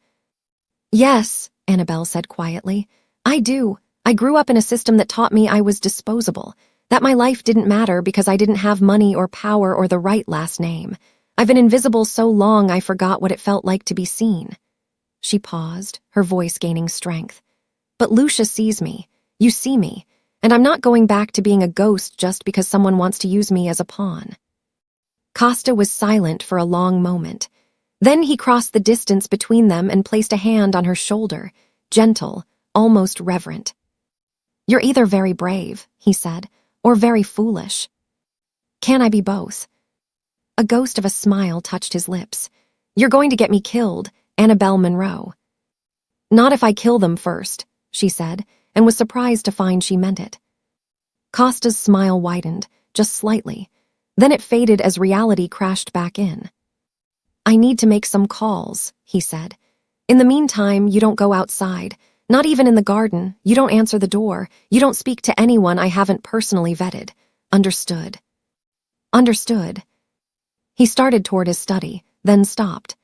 Yes, Annabelle said quietly. I do. I grew up in a system that taught me I was disposable, that my life didn't matter because I didn't have money or power or the right last name. I've been invisible so long I forgot what it felt like to be seen. She paused, her voice gaining strength. But Lucia sees me. You see me. And I'm not going back to being a ghost just because someone wants to use me as a pawn. Costa was silent for a long moment. Then he crossed the distance between them and placed a hand on her shoulder, gentle, almost reverent. You're either very brave, he said, or very foolish. Can I be both? A ghost of a smile touched his lips. You're going to get me killed, Annabelle Monroe. Not if I kill them first, she said, and was surprised to find she meant it. Costa's smile widened, just slightly. Then it faded as reality crashed back in. I need to make some calls, he said. In the meantime, you don't go outside. Not even in the garden. You don't answer the door. You don't speak to anyone I haven't personally vetted. Understood. Understood. He started toward his study, then stopped.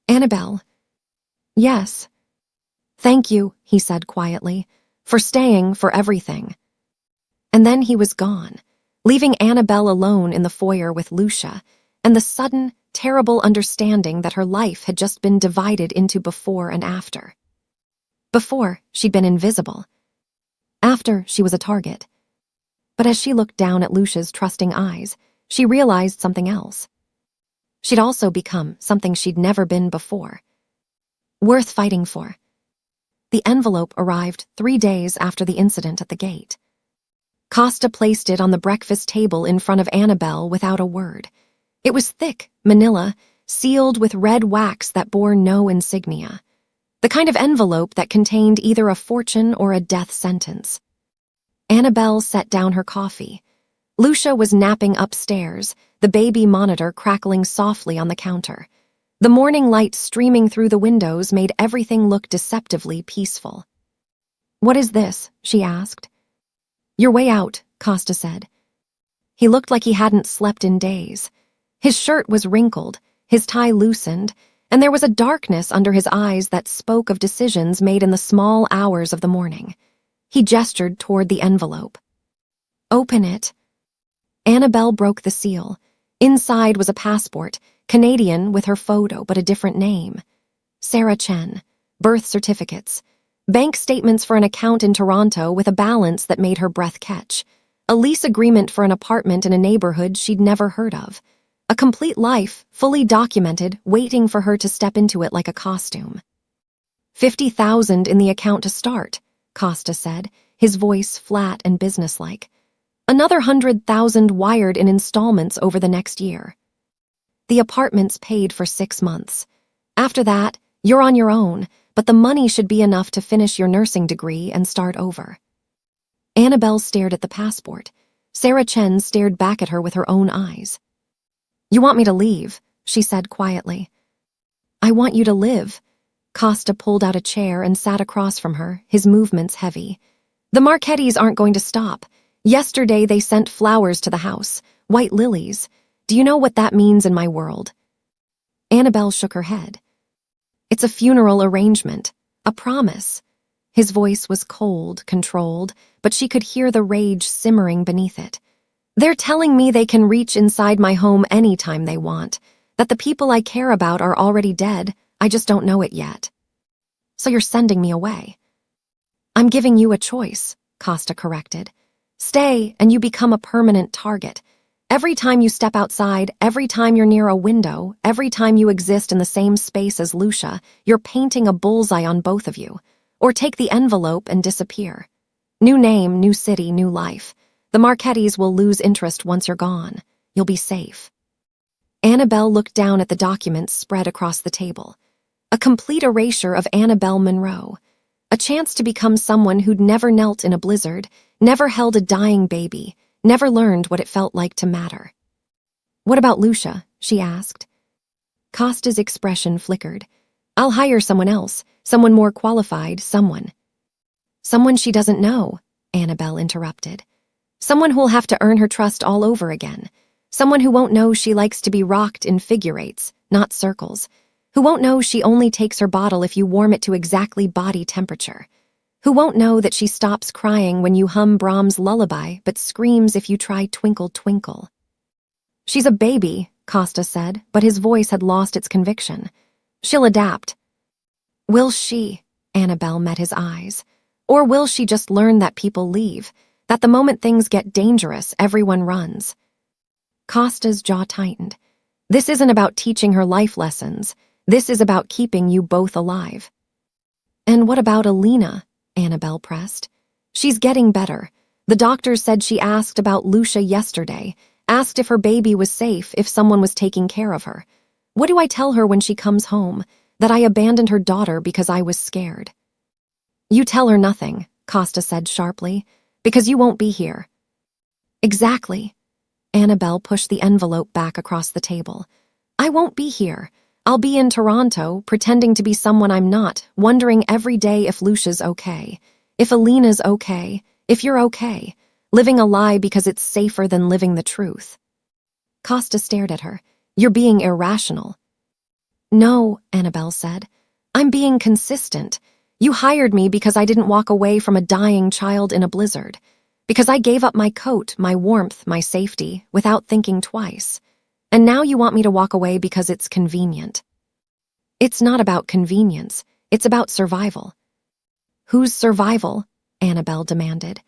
Annabelle. Yes. Thank you, he said quietly, for staying, for everything. And then he was gone, leaving Annabelle alone in the foyer with Lucia, and the sudden, terrible understanding that her life had just been divided into before and after. Before, she'd been invisible. After, she was a target. But as she looked down at Lucia's trusting eyes, she realized something else. She'd also become something she'd never been before. Worth fighting for. The envelope arrived 3 days after the incident at the gate. Costa placed it on the breakfast table in front of Annabelle without a word. It was thick, manila, sealed with red wax that bore no insignia. The kind of envelope that contained either a fortune or a death sentence. Annabelle set down her coffee. Lucia was napping upstairs, the baby monitor crackling softly on the counter. The morning light streaming through the windows made everything look deceptively peaceful. What is this? She asked. Your way out, Costa said. He looked like he hadn't slept in days. His shirt was wrinkled, his tie loosened, and there was a darkness under his eyes that spoke of decisions made in the small hours of the morning. He gestured toward the envelope. Open it. Annabelle broke the seal. Inside was a passport, Canadian with her photo but a different name. Sarah Chen. Birth certificates. Bank statements for an account in Toronto with a balance that made her breath catch. A lease agreement for an apartment in a neighborhood she'd never heard of. A complete life, fully documented, waiting for her to step into it like a costume. 50,000 in the account to start, Costa said, his voice flat and businesslike. Another 100,000 wired in installments over the next year. The apartment's paid for 6 months. After that, you're on your own, but the money should be enough to finish your nursing degree and start over. Annabelle stared at the passport. Sarah Chen stared back at her with her own eyes. You want me to leave, she said quietly. I want you to live. Costa pulled out a chair and sat across from her, his movements heavy. The Marchettis aren't going to stop. Yesterday they sent flowers to the house, white lilies. Do you know what that means in my world? Annabelle shook her head. It's a funeral arrangement, a promise. His voice was cold, controlled, but she could hear the rage simmering beneath it. They're telling me they can reach inside my home anytime they want, that the people I care about are already dead, I just don't know it yet. So you're sending me away. I'm giving you a choice, Costa corrected. Stay, and you become a permanent target. Every time you step outside, every time you're near a window, every time you exist in the same space as Lucia, you're painting a bullseye on both of you. Or take the envelope and disappear. New name, new city, new life. The Marchettis will lose interest once you're gone. You'll be safe. Annabelle looked down at the documents spread across the table. A complete erasure of Annabelle Monroe. A chance to become someone who'd never knelt in a blizzard, never held a dying baby, never learned what it felt like to matter. "What about Lucia?" she asked. Costa's expression flickered. "I'll hire someone else, someone more qualified, someone." "Someone she doesn't know," Annabelle interrupted. "Someone who'll have to earn her trust all over again. Someone who won't know she likes to be rocked in figure eights, not circles. Who won't know she only takes her bottle if you warm it to exactly body temperature. Who won't know that she stops crying when you hum Brahms' lullaby but screams if you try Twinkle Twinkle." "She's a baby," Costa said, but his voice had lost its conviction. "She'll adapt." "Will she?" Annabelle met his eyes. "Or will she just learn that people leave, that the moment things get dangerous, everyone runs?" Costa's jaw tightened. "This isn't about teaching her life lessons. This is about keeping you both alive." "And what about Alina?" Annabelle pressed. "She's getting better. The doctors said she asked about Lucia yesterday, asked if her baby was safe, if someone was taking care of her. What do I tell her when she comes home? That I abandoned her daughter because I was scared." "You tell her nothing," Costa said sharply, "because you won't be here." "Exactly." Annabelle pushed the envelope back across the table. "I won't be here. I'll be in Toronto, pretending to be someone I'm not, wondering every day if Lucia's okay, if Alina's okay, if you're okay, living a lie because it's safer than living the truth." Costa stared at her. "You're being irrational." "No," Annabelle said. "I'm being consistent. You hired me because I didn't walk away from a dying child in a blizzard. Because I gave up my coat, my warmth, my safety, without thinking twice. And now you want me to walk away because it's convenient." "It's not about convenience. It's about survival." "Whose survival?" Annabelle demanded.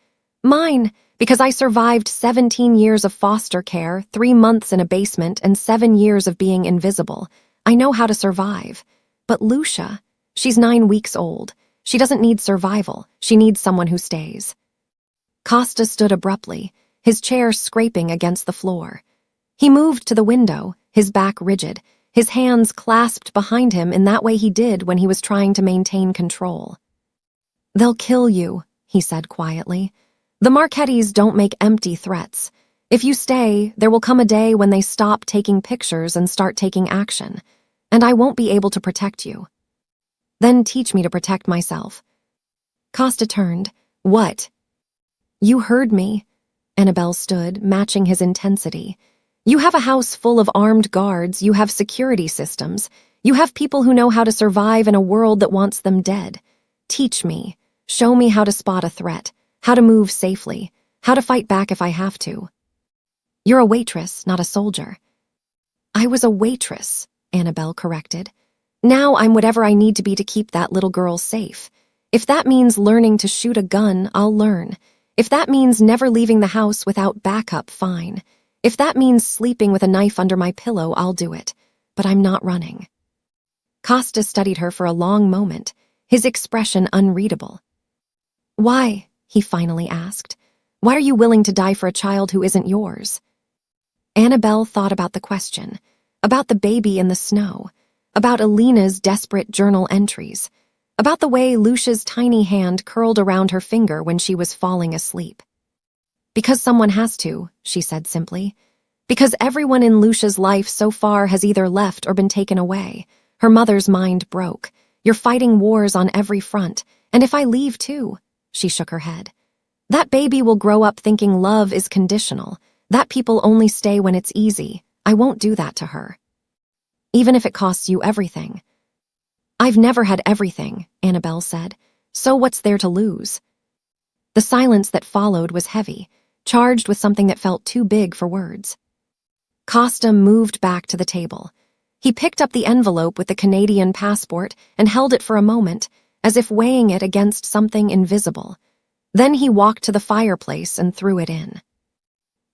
"Mine, because I survived 17 years of foster care, 3 months in a basement, and 7 years of being invisible. I know how to survive. But Lucia, she's 9 weeks old. She doesn't need survival. She needs someone who stays." Costa stood abruptly, his chair scraping against the floor. He moved to the window, his back rigid, his hands clasped behind him in that way he did when he was trying to maintain control. "They'll kill you," he said quietly. "The Marchettis don't make empty threats. If you stay, there will come a day when they stop taking pictures and start taking action, and I won't be able to protect you. Then teach me to protect myself." Costa turned. "What?" "You heard me." Annabelle stood, matching his intensity. "You have a house full of armed guards, you have security systems, you have people who know how to survive in a world that wants them dead. Teach me. Show me how to spot a threat, how to move safely, how to fight back if I have to." "You're a waitress, not a soldier." "I was a waitress," Annabelle corrected. "Now I'm whatever I need to be to keep that little girl safe. If that means learning to shoot a gun, I'll learn. If that means never leaving the house without backup, fine. If that means sleeping with a knife under my pillow, I'll do it. But I'm not running." Costa studied her for a long moment, his expression unreadable. "Why?" he finally asked. "Why are you willing to die for a child who isn't yours?" Annabelle thought about the question, about the baby in the snow, about Alina's desperate journal entries, about the way Lucia's tiny hand curled around her finger when she was falling asleep. "Because someone has to," she said simply. "Because everyone in Lucia's life so far has either left or been taken away. Her mother's mind broke. You're fighting wars on every front. And if I leave too," she shook her head, "that baby will grow up thinking love is conditional, that people only stay when it's easy. I won't do that to her. Even if it costs you everything." "I've never had everything," Annabelle said. "So what's there to lose?" The silence that followed was heavy, charged with something that felt too big for words. Costa moved back to the table. He picked up the envelope with the Canadian passport and held it for a moment, as if weighing it against something invisible. Then he walked to the fireplace and threw it in.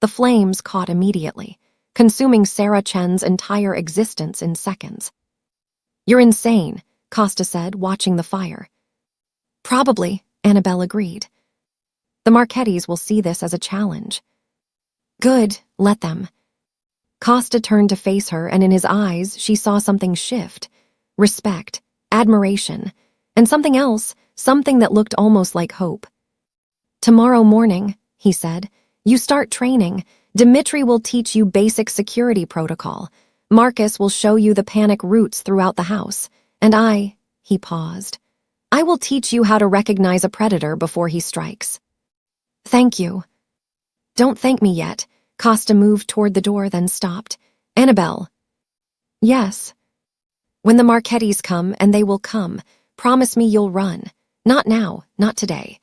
The flames caught immediately, consuming Sarah Chen's entire existence in seconds. "You're insane," Costa said, watching the fire. "Probably," Annabelle agreed. "The Marchettis will see this as a challenge." "Good, let them." Costa turned to face her, and in his eyes she saw something shift. Respect, admiration, and something else, something that looked almost like hope. Tomorrow morning, he said, you start training. Dimitri will teach you basic security protocol. Marcus will show you the panic routes throughout the house. And he paused. I will teach you how to recognize a predator before he strikes. Thank you. Don't thank me yet. Costa moved toward the door, then stopped. Annabelle. Yes. When the Marchettis come, and they will come, promise me you'll run. Not now, not today.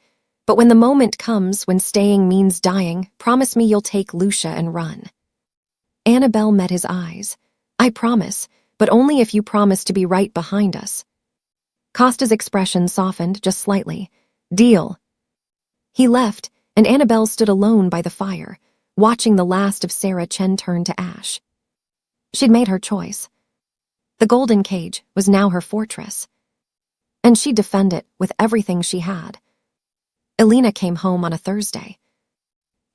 But when the moment comes, when staying means dying, promise me you'll take Lucia and run. Annabelle met his eyes. I promise, but only if you promise to be right behind us. Costa's expression softened just slightly. Deal. He left, and Annabelle stood alone by the fire, watching the last of Sarah Chen turn to ash. She'd made her choice. The golden cage was now her fortress, and she'd defend it with everything she had. Elena came home on a Thursday.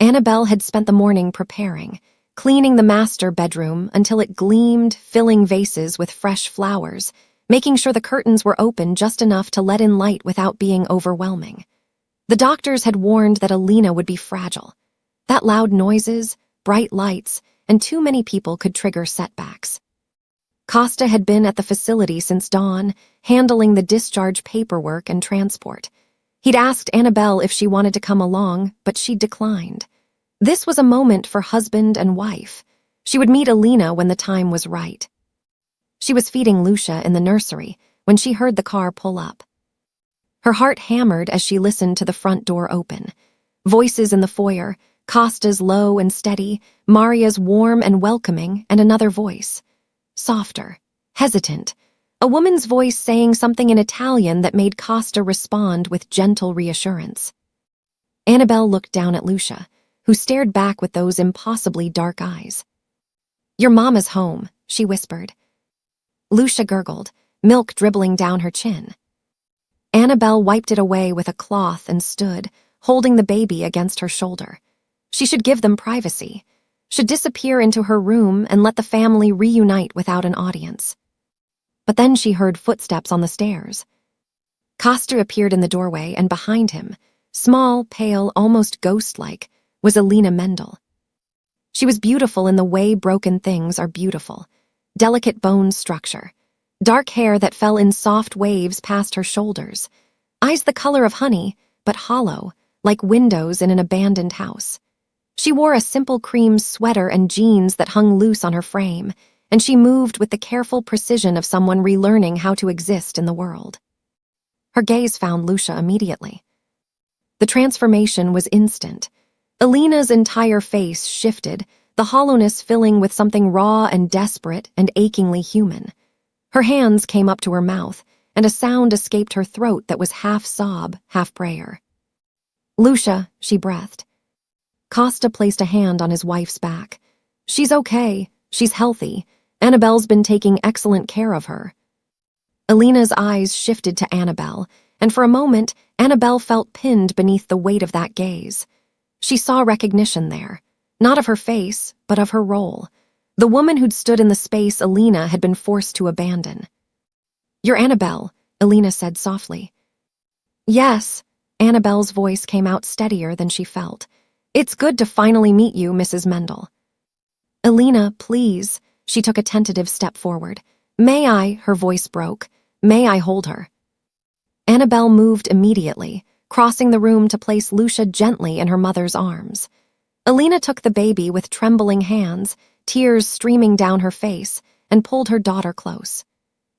Annabelle had spent the morning preparing, cleaning the master bedroom until it gleamed, filling vases with fresh flowers, making sure the curtains were open just enough to let in light without being overwhelming. The doctors had warned that Elena would be fragile. That loud noises, bright lights, and too many people could trigger setbacks. Costa had been at the facility since dawn, handling the discharge paperwork and transport. He'd asked Annabelle if she wanted to come along, but she declined. This was a moment for husband and wife. She would meet Elena when the time was right. She was feeding Lucia in the nursery when she heard the car pull up. Her heart hammered as she listened to the front door open. Voices in the foyer, Costa's low and steady, Maria's warm and welcoming, and another voice. Softer, hesitant, a woman's voice saying something in Italian that made Costa respond with gentle reassurance. Annabelle looked down at Lucia, who stared back with those impossibly dark eyes. Your mama's home, she whispered. Lucia gurgled, milk dribbling down her chin. Annabelle wiped it away with a cloth and stood, holding the baby against her shoulder. She should give them privacy, should disappear into her room and let the family reunite without an audience. But then she heard footsteps on the stairs. Costa appeared in the doorway, and behind him, small, pale, almost ghost-like, was Elena Mendel. She was beautiful in the way broken things are beautiful. Delicate bone structure, dark hair that fell in soft waves past her shoulders, eyes the color of honey, but hollow, like windows in an abandoned house. She wore a simple cream sweater and jeans that hung loose on her frame, and she moved with the careful precision of someone relearning how to exist in the world. Her gaze found Lucia immediately. The transformation was instant. Elena's entire face shifted, the hollowness filling with something raw and desperate and achingly human. Her hands came up to her mouth, and a sound escaped her throat that was half sob, half prayer. Lucia, she breathed. Costa placed a hand on his wife's back. She's okay. She's healthy. Annabelle's been taking excellent care of her. Elena's eyes shifted to Annabelle, and for a moment, Annabelle felt pinned beneath the weight of that gaze. She saw recognition there, not of her face, but of her role. The woman who'd stood in the space Elena had been forced to abandon. You're Annabelle, Elena said softly. Yes, Annabelle's voice came out steadier than she felt. It's good to finally meet you, Mrs. Mendel. Elena, please. She took a tentative step forward. May I, her voice broke. May I hold her? Annabelle moved immediately, crossing the room to place Lucia gently in her mother's arms. Elena took the baby with trembling hands, tears streaming down her face, and pulled her daughter close.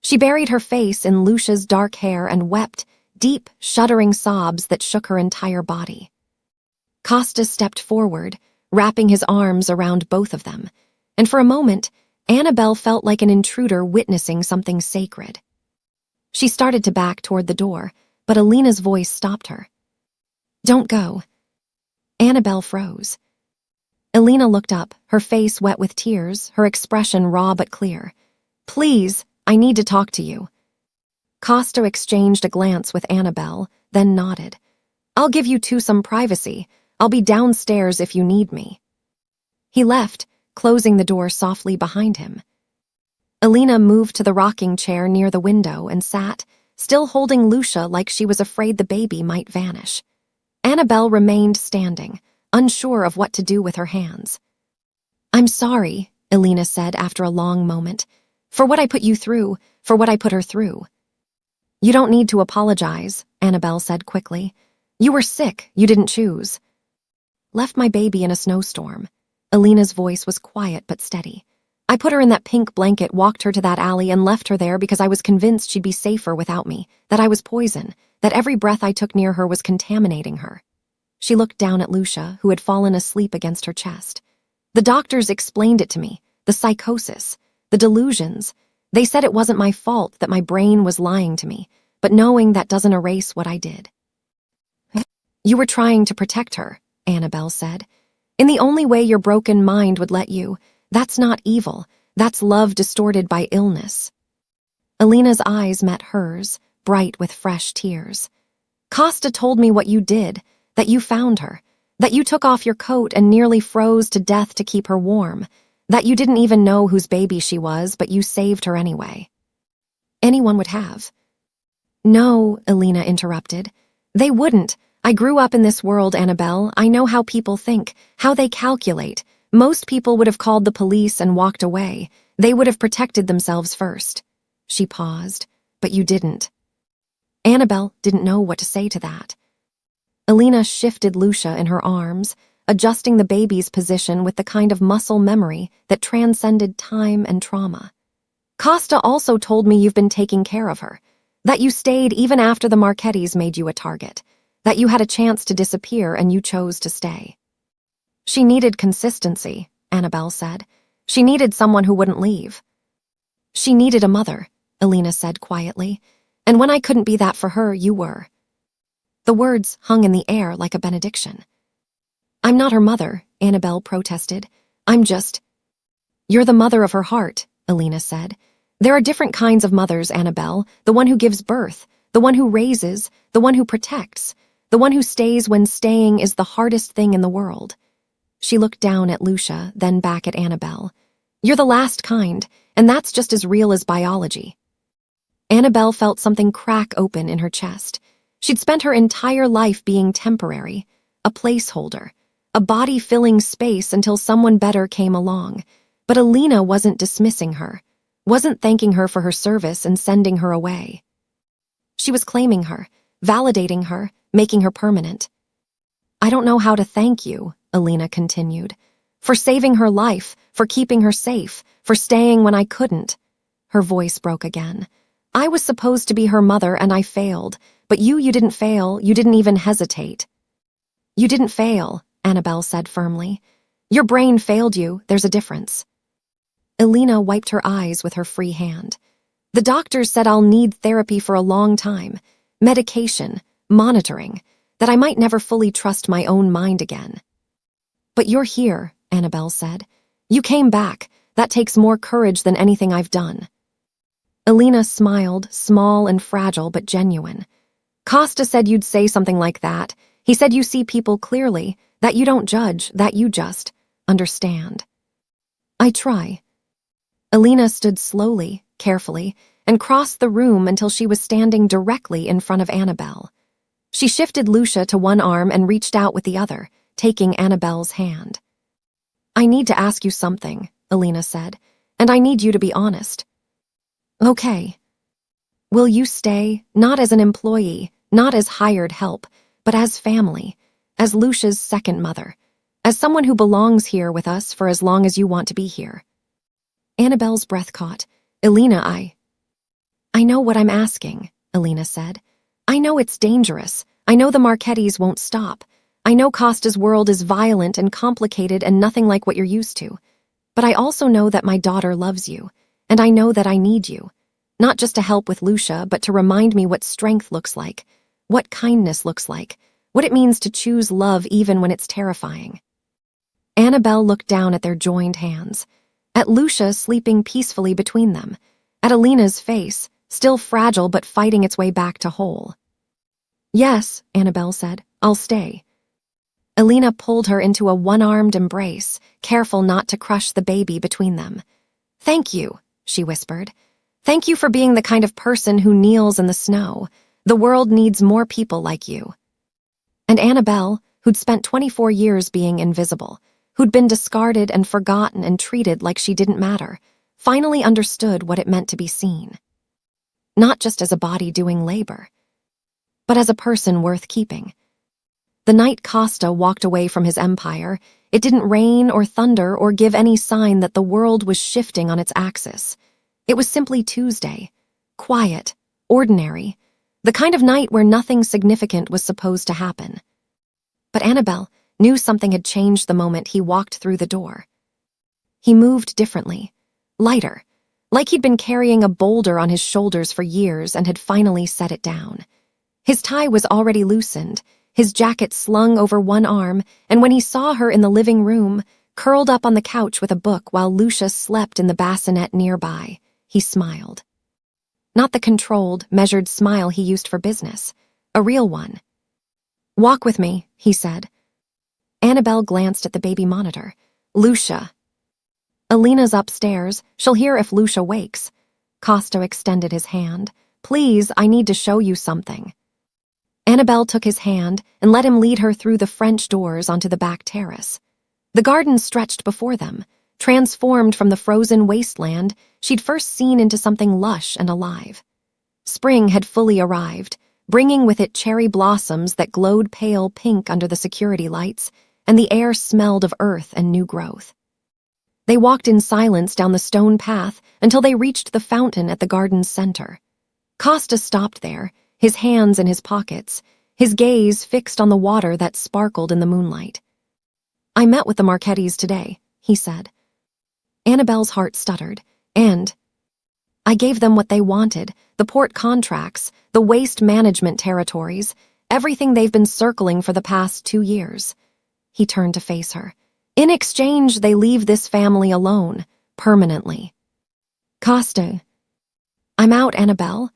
She buried her face in Lucia's dark hair and wept, deep, shuddering sobs that shook her entire body. Costa stepped forward, wrapping his arms around both of them, and for a moment, Annabelle felt like an intruder witnessing something sacred. She started to back toward the door, but Elena's voice stopped her. Don't go. Annabelle froze. Elena looked up, her face wet with tears, her expression raw but clear. Please, I need to talk to you. Costa exchanged a glance with Annabelle, then nodded. I'll give you two some privacy. I'll be downstairs if you need me. He left, closing the door softly behind him. Elena moved to the rocking chair near the window and sat, still holding Lucia like she was afraid the baby might vanish. Annabelle remained standing, unsure of what to do with her hands. "I'm sorry," Elena said after a long moment, "for what I put you through, for what I put her through." "You don't need to apologize," Annabelle said quickly. "You were sick, you didn't choose." "Left my baby in a snowstorm." Elena's voice was quiet but steady. "I put her in that pink blanket, walked her to that alley, and left her there because I was convinced she'd be safer without me, that I was poison, that every breath I took near her was contaminating her." She looked down at Lucia, who had fallen asleep against her chest. "The doctors explained it to me, the psychosis, the delusions. They said it wasn't my fault, that my brain was lying to me, but knowing that doesn't erase what I did." "You were trying to protect her," Annabelle said. "In the only way your broken mind would let you. That's not evil, that's love distorted by illness." Elena's eyes met hers, bright with fresh tears. "Costa told me what you did, that you found her, that you took off your coat and nearly froze to death to keep her warm, that you didn't even know whose baby she was, but you saved her anyway." "Anyone would have." "No," Elena interrupted. "They wouldn't. I grew up in this world, Annabelle. I know how people think, how they calculate. Most people would have called the police and walked away. They would have protected themselves first." She paused. "But you didn't." Annabelle didn't know what to say to that. Elena shifted Lucia in her arms, adjusting the baby's position with the kind of muscle memory that transcended time and trauma. "Costa also told me you've been taking care of her, that you stayed even after the Marchettis made you a target, that you had a chance to disappear and you chose to stay." "She needed consistency," Annabelle said. "She needed someone who wouldn't leave." "She needed a mother," Elena said quietly. "And when I couldn't be that for her, you were." The words hung in the air like a benediction. "I'm not her mother," Annabelle protested. "I'm just—" "You're the mother of her heart," Elena said. "There are different kinds of mothers, Annabelle. The one who gives birth, the one who raises, the one who protects, the one who stays when staying is the hardest thing in the world." She looked down at Lucia, then back at Annabelle. "You're the last kind, and that's just as real as biology." Annabelle felt something crack open in her chest. She'd spent her entire life being temporary, a placeholder, a body filling space until someone better came along. But Elena wasn't dismissing her, wasn't thanking her for her service and sending her away. She was claiming her, validating her, making her permanent. "I don't know how to thank you," Elena continued, "for saving her life, for keeping her safe, for staying when I couldn't." Her voice broke again. "I was supposed to be her mother and I failed, but you didn't fail, you didn't even hesitate." "You didn't fail," Annabelle said firmly. "Your brain failed you, there's a difference." Elena wiped her eyes with her free hand. "The doctors said I'll need therapy for a long time, medication, monitoring, that I might never fully trust my own mind again." "But you're here," Annabelle said. "You came back. That takes more courage than anything I've done." Elena smiled, small and fragile but genuine. "Costa said you'd say something like that. He said you see people clearly, that you don't judge, that you just understand." "I try." Elena stood slowly, carefully, and crossed the room until she was standing directly in front of Annabelle. She shifted Lucia to one arm and reached out with the other, taking Annabelle's hand. "I need to ask you something," Elena said, "and I need you to be honest." "Okay." "Will you stay, not as an employee, not as hired help, but as family, as Lucia's second mother, as someone who belongs here with us for as long as you want to be here?" Annabelle's breath caught. "Elena, I know what I'm asking," Elena said. "I know it's dangerous. I know the Marchettis won't stop. I know Costa's world is violent and complicated and nothing like what you're used to. But I also know that my daughter loves you, and I know that I need you. Not just to help with Lucia, but to remind me what strength looks like, what kindness looks like, what it means to choose love even when it's terrifying." Annabelle looked down at their joined hands, at Lucia sleeping peacefully between them, at Elena's face, still fragile but fighting its way back to whole. "Yes," Annabelle said, "I'll stay." Elena pulled her into a one-armed embrace, careful not to crush the baby between them. "Thank you," she whispered. "Thank you for being the kind of person who kneels in the snow. The world needs more people like you." And Annabelle, who'd spent 24 years being invisible, who'd been discarded and forgotten and treated like she didn't matter, finally understood what it meant to be seen. Not just as a body doing labor, but as a person worth keeping. The night Costa walked away from his empire, it didn't rain or thunder or give any sign that the world was shifting on its axis. It was simply Tuesday, quiet, ordinary, the kind of night where nothing significant was supposed to happen. But Annabelle knew something had changed the moment he walked through the door. He moved differently, lighter, like he'd been carrying a boulder on his shoulders for years and had finally set it down. His tie was already loosened, his jacket slung over one arm, and when he saw her in the living room, curled up on the couch with a book while Lucia slept in the bassinet nearby, he smiled. Not the controlled, measured smile he used for business, a real one. "Walk with me," he said. Annabelle glanced at the baby monitor. "Lucia." "Alina's upstairs. She'll hear if Lucia wakes." Costa extended his hand. "Please, I need to show you something." Annabelle took his hand and let him lead her through the French doors onto the back terrace. The garden stretched before them, transformed from the frozen wasteland she'd first seen into something lush and alive. Spring had fully arrived, bringing with it cherry blossoms that glowed pale pink under the security lights, and the air smelled of earth and new growth. They walked in silence down the stone path until they reached the fountain at the garden's center. Costa stopped there, his hands in his pockets, his gaze fixed on the water that sparkled in the moonlight. "I met with the Marchettis today," he said. Annabelle's heart stuttered, and "I gave them what they wanted, the port contracts, the waste management territories, everything they've been circling for the past 2 years. He turned to face her. "In exchange, they leave this family alone, permanently." "Costa." "I'm out, Annabelle."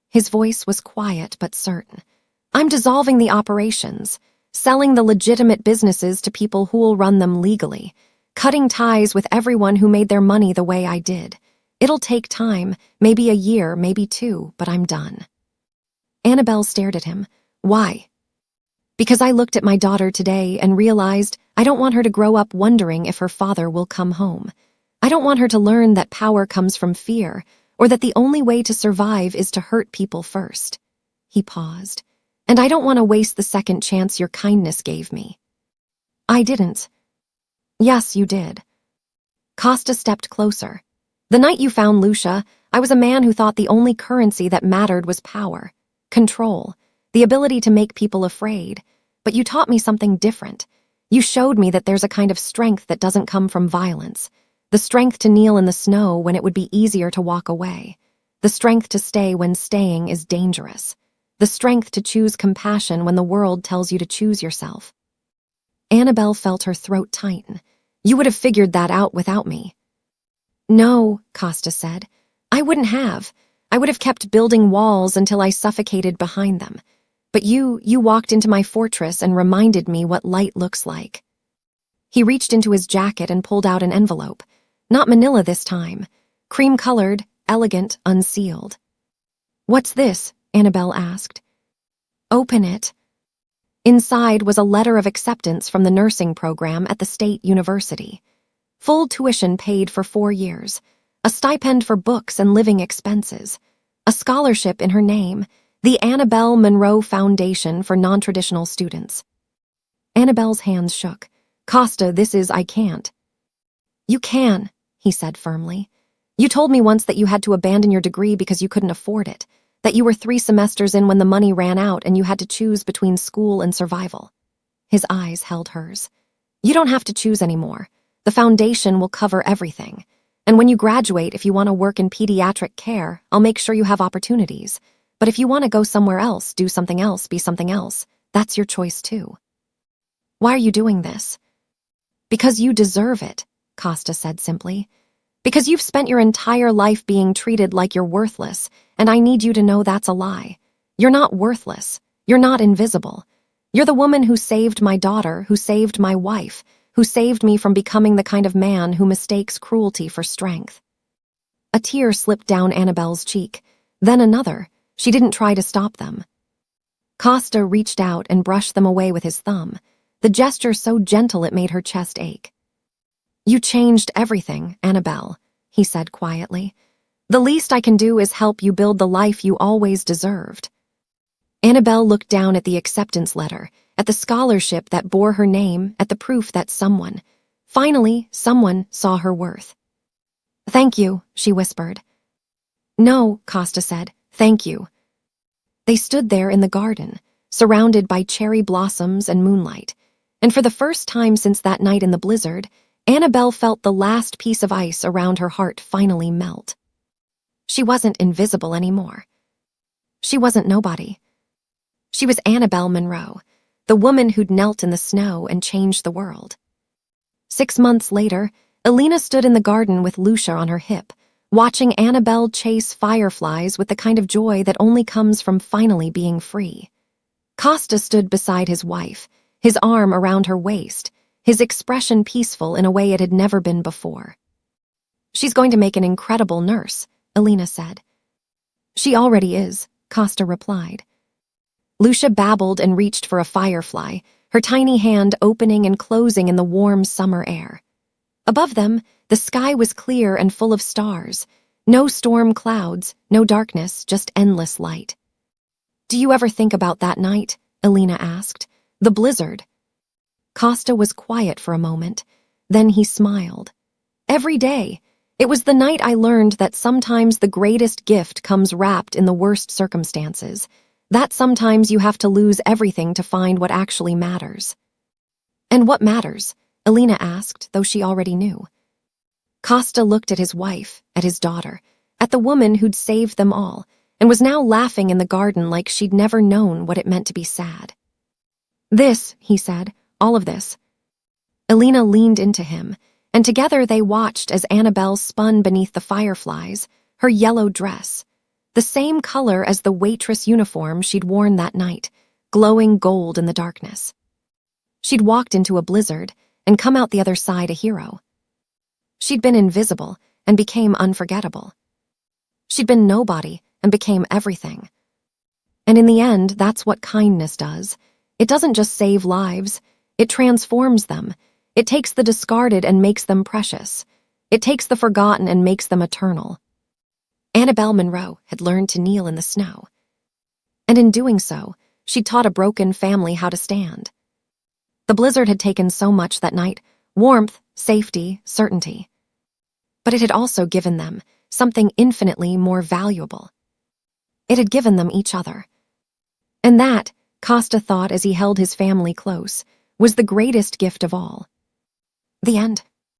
His voice was quiet but certain. "I'm dissolving the operations, selling the legitimate businesses to people who'll run them legally, cutting ties with everyone who made their money the way I did. It'll take time, maybe a year, maybe 2, but I'm done." Annabelle stared at him. "Why?" "Because I looked at my daughter today and realized I don't want her to grow up wondering if her father will come home. I don't want her to learn that power comes from fear, or that the only way to survive is to hurt people first." He paused. "And I don't want to waste the second chance your kindness gave me." "I didn't." "Yes, you did." Costa stepped closer. "The night you found Lucia, I was a man who thought the only currency that mattered was power, control, the ability to make people afraid. But you taught me something different. You showed me that there's a kind of strength that doesn't come from violence. The strength to kneel in the snow when it would be easier to walk away. The strength to stay when staying is dangerous. The strength to choose compassion when the world tells you to choose yourself." Annabelle felt her throat tighten. "You would have figured that out without me." "No," Costa said. "I wouldn't have. I would have kept building walls until I suffocated behind them. But you walked into my fortress and reminded me what light looks like." He reached into his jacket and pulled out an envelope. Not manila this time. Cream-colored, elegant, unsealed. "What's this?" Annabelle asked. "Open it." Inside was a letter of acceptance from the nursing program at the state university. Full tuition paid for 4 years. A stipend for books and living expenses. A scholarship in her name. The Annabelle Monroe Foundation for Non-Traditional Students. Annabelle's hands shook. "Costa, I can't." "You can," he said firmly. "You told me once that you had to abandon your degree because you couldn't afford it, that you were 3 semesters in when the money ran out and you had to choose between school and survival." His eyes held hers. "You don't have to choose anymore. The foundation will cover everything. And when you graduate, if you want to work in pediatric care, I'll make sure you have opportunities. But if you want to go somewhere else, do something else, be something else, that's your choice too." "Why are you doing this?" "Because you deserve it," Costa said simply. "Because you've spent your entire life being treated like you're worthless, and I need you to know that's a lie. You're not worthless. You're not invisible. You're the woman who saved my daughter, who saved my wife, who saved me from becoming the kind of man who mistakes cruelty for strength." A tear slipped down Annabelle's cheek, then another. She didn't try to stop them. Costa reached out and brushed them away with his thumb, the gesture so gentle it made her chest ache. "You changed everything, Annabelle," he said quietly. "The least I can do is help you build the life you always deserved." Annabelle looked down at the acceptance letter, at the scholarship that bore her name, at the proof that finally, someone saw her worth. "Thank you," she whispered. "No," Costa said, "thank you." They stood there in the garden, surrounded by cherry blossoms and moonlight, and for the first time since that night in the blizzard, Annabelle felt the last piece of ice around her heart finally melt. She wasn't invisible anymore. She wasn't nobody. She was Annabelle Monroe, the woman who'd knelt in the snow and changed the world. 6 months later, Elena stood in the garden with Lucia on her hip, watching Annabelle chase fireflies with the kind of joy that only comes from finally being free. Costa stood beside his wife, his arm around her waist, his expression peaceful in a way it had never been before. "She's going to make an incredible nurse," Elena said. "She already is," Costa replied. Lucia babbled and reached for a firefly, her tiny hand opening and closing in the warm summer air. Above them, the sky was clear and full of stars. No storm clouds, no darkness, just endless light. "Do you ever think about that night?" Elena asked. "The blizzard." Costa was quiet for a moment. Then he smiled. "Every day. It was the night I learned that sometimes the greatest gift comes wrapped in the worst circumstances. That sometimes you have to lose everything to find what actually matters." "And what matters?" Elena asked, though she already knew. Costa looked at his wife, at his daughter, at the woman who'd saved them all, and was now laughing in the garden like she'd never known what it meant to be sad. "This," he said, "all of this." Elena leaned into him, and together they watched as Annabelle spun beneath the fireflies, her yellow dress, the same color as the waitress uniform she'd worn that night, glowing gold in the darkness. She'd walked into a blizzard and come out the other side a hero. She'd been invisible and became unforgettable. She'd been nobody and became everything. And in the end, that's what kindness does. It doesn't just save lives, it transforms them. It takes the discarded and makes them precious. It takes the forgotten and makes them eternal. Annabelle Monroe had learned to kneel in the snow. And in doing so, she'd taught a broken family how to stand. The blizzard had taken so much that night: warmth, safety, certainty. But it had also given them something infinitely more valuable. It had given them each other. And that, Costa thought as he held his family close, was the greatest gift of all. The end.